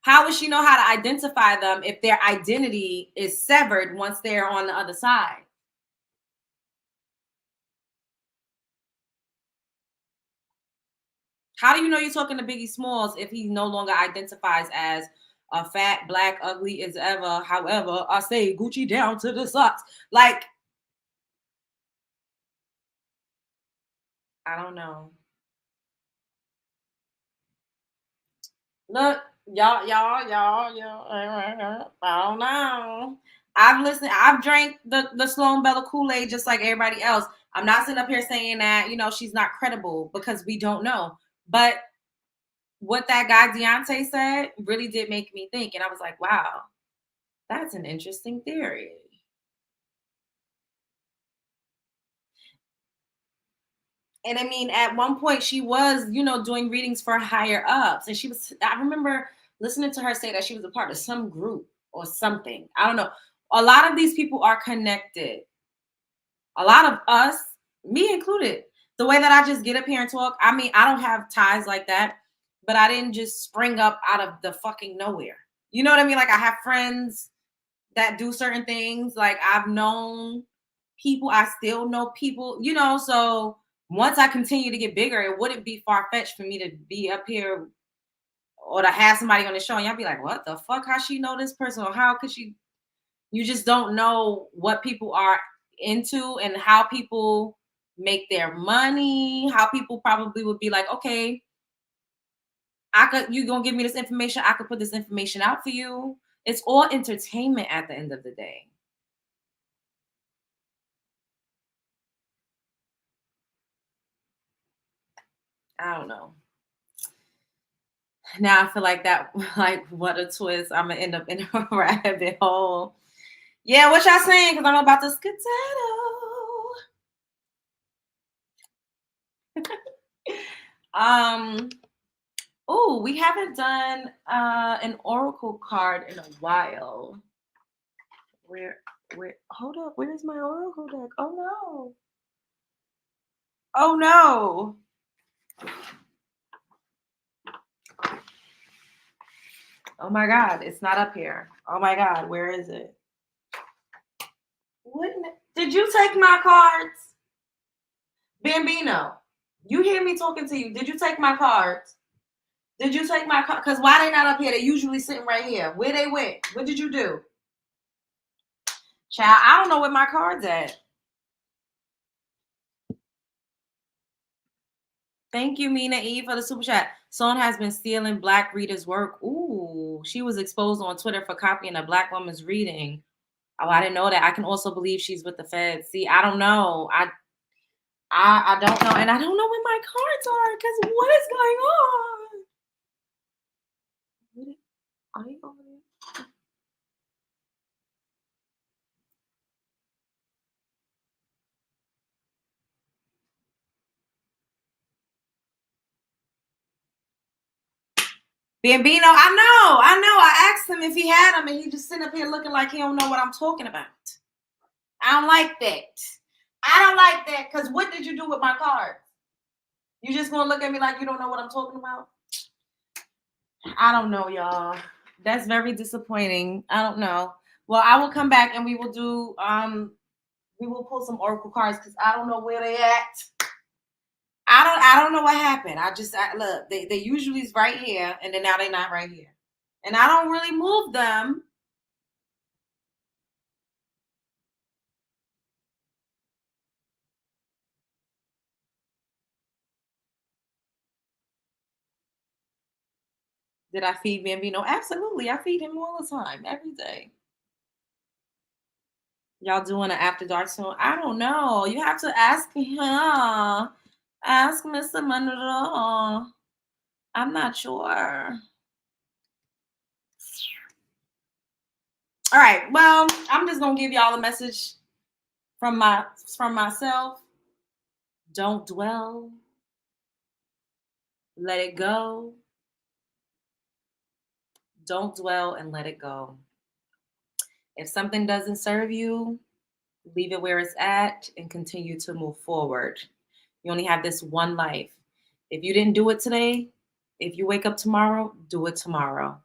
How would she know how to identify them if their identity is severed once they're on the other side? How do you know you're talking to Biggie Smalls if he no longer identifies as a fat, black, ugly as ever? However, I say Gucci down to the socks. Like, I don't know. Look, y'all. I don't know. I've drank the Sloan Bella Kool-Aid just like everybody else. I'm not sitting up here saying that, you know, she's not credible because we don't know. But what that guy Deontay said really did make me think. And I was like, wow, that's an interesting theory. And I mean, at one point she was, you know, doing readings for higher ups. And I remember listening to her say that she was a part of some group or something. I don't know. A lot of these people are connected. A lot of us, me included, the way that I just get up here and talk, I mean, I don't have ties like that, but I didn't just spring up out of the fucking nowhere. You know what I mean? Like, I have friends that do certain things. Like, I've known people, I still know people, you know, so once I continue to get bigger, it wouldn't be far-fetched for me to be up here or to have somebody on the show and y'all be like, what the fuck? How she know this person? Or how could she? You just don't know what people are into and how people make their money, how people probably would be like, okay, you gonna give me this information, I could put this information out for you. It's all entertainment at the end of the day. I don't know. Now I feel like that, like, what a twist. I'm gonna end up in a rabbit hole. Yeah, what y'all saying? Because I'm about to skedaddle. Oh, we haven't done an oracle card in a while. Where hold up, where's my oracle deck? Oh no. Oh my God, it's not up here. Oh my God, where is it? Did you take my cards? Bambino. You hear me talking to you. Did you take my cards? Did you take my cards? Because why they not up here? They usually sitting right here. Where they went? What did you do? Child, I don't know where my cards at. Thank you, Mina E, for the super chat. Sloan has been stealing Black readers' work. Ooh, she was exposed on Twitter for copying a Black woman's reading. Oh, I didn't know that. I can also believe she's with the Fed. See, I don't know. I don't know, and I don't know where my cards are because what is going on? Are you over there? Bambino, I know. I asked him if he had them, and he just sitting up here looking like he don't know what I'm talking about. I don't like that. I don't like that because what did you do with my cards? You just gonna look at me like you don't know what I'm talking about? I don't know, y'all. That's very disappointing. I don't know. Well, I will come back and we will do we will pull some oracle cards because I don't know where they at. I don't know what happened. Look, they usually is right here, and then now they're not right here. And I don't really move them. Did I feed Bambino? Absolutely. I feed him all the time, every day. Y'all doing an after dark soon? I don't know. You have to ask him. Ask Mr. Monroe. I'm not sure. All right. Well, I'm just gonna give y'all a message from myself. Don't dwell. Let it go. Don't dwell and let it go. If something doesn't serve you, leave it where it's at and continue to move forward. You only have this one life. If you didn't do it today, if you wake up tomorrow, do it tomorrow.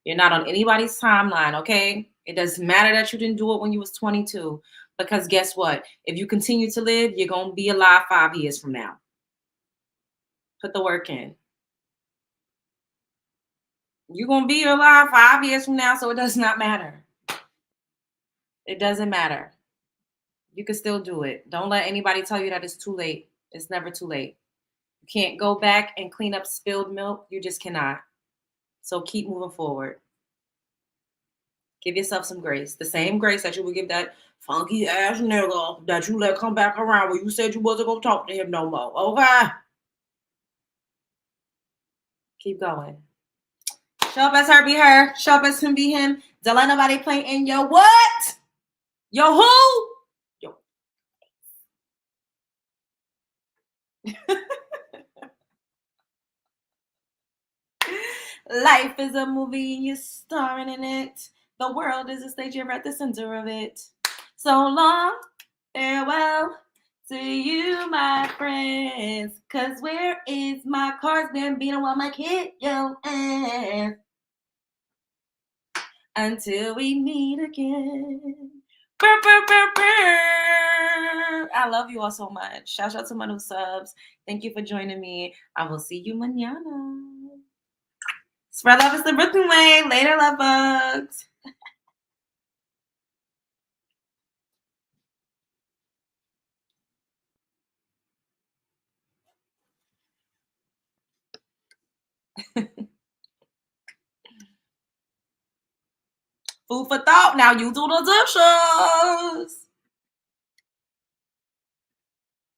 You're not on anybody's timeline, okay? It doesn't matter that you didn't do it when you was 22, because guess what? If you continue to live, you're going to be alive 5 years from now. Put the work in. You're going to be alive 5 years from now, so it does not matter. It doesn't matter. You can still do it. Don't let anybody tell you that it's too late. It's never too late. You can't go back and clean up spilled milk. You just cannot. So keep moving forward. Give yourself some grace. The same grace that you would give that funky ass nigga that you let come back around where you said you wasn't going to talk to him no more. Okay? Keep going. Show up as her, be her. Show up as him, be him. Don't let nobody play in your what? Yo who? Yo. Life is a movie and you're starring in it. The world is a stage, you're at the center of it. So long, farewell to you, my friends. Cause where is my cards, Bambino? I might hit your ass. Until we meet again. Burr, burr, burr, burr. I love you all so much. Shout out to my new subs. Thank you for joining me. I will see you mañana. Spread love is the Brooklyn way. Later, love bugs. Food for thought. Now you do the dishes.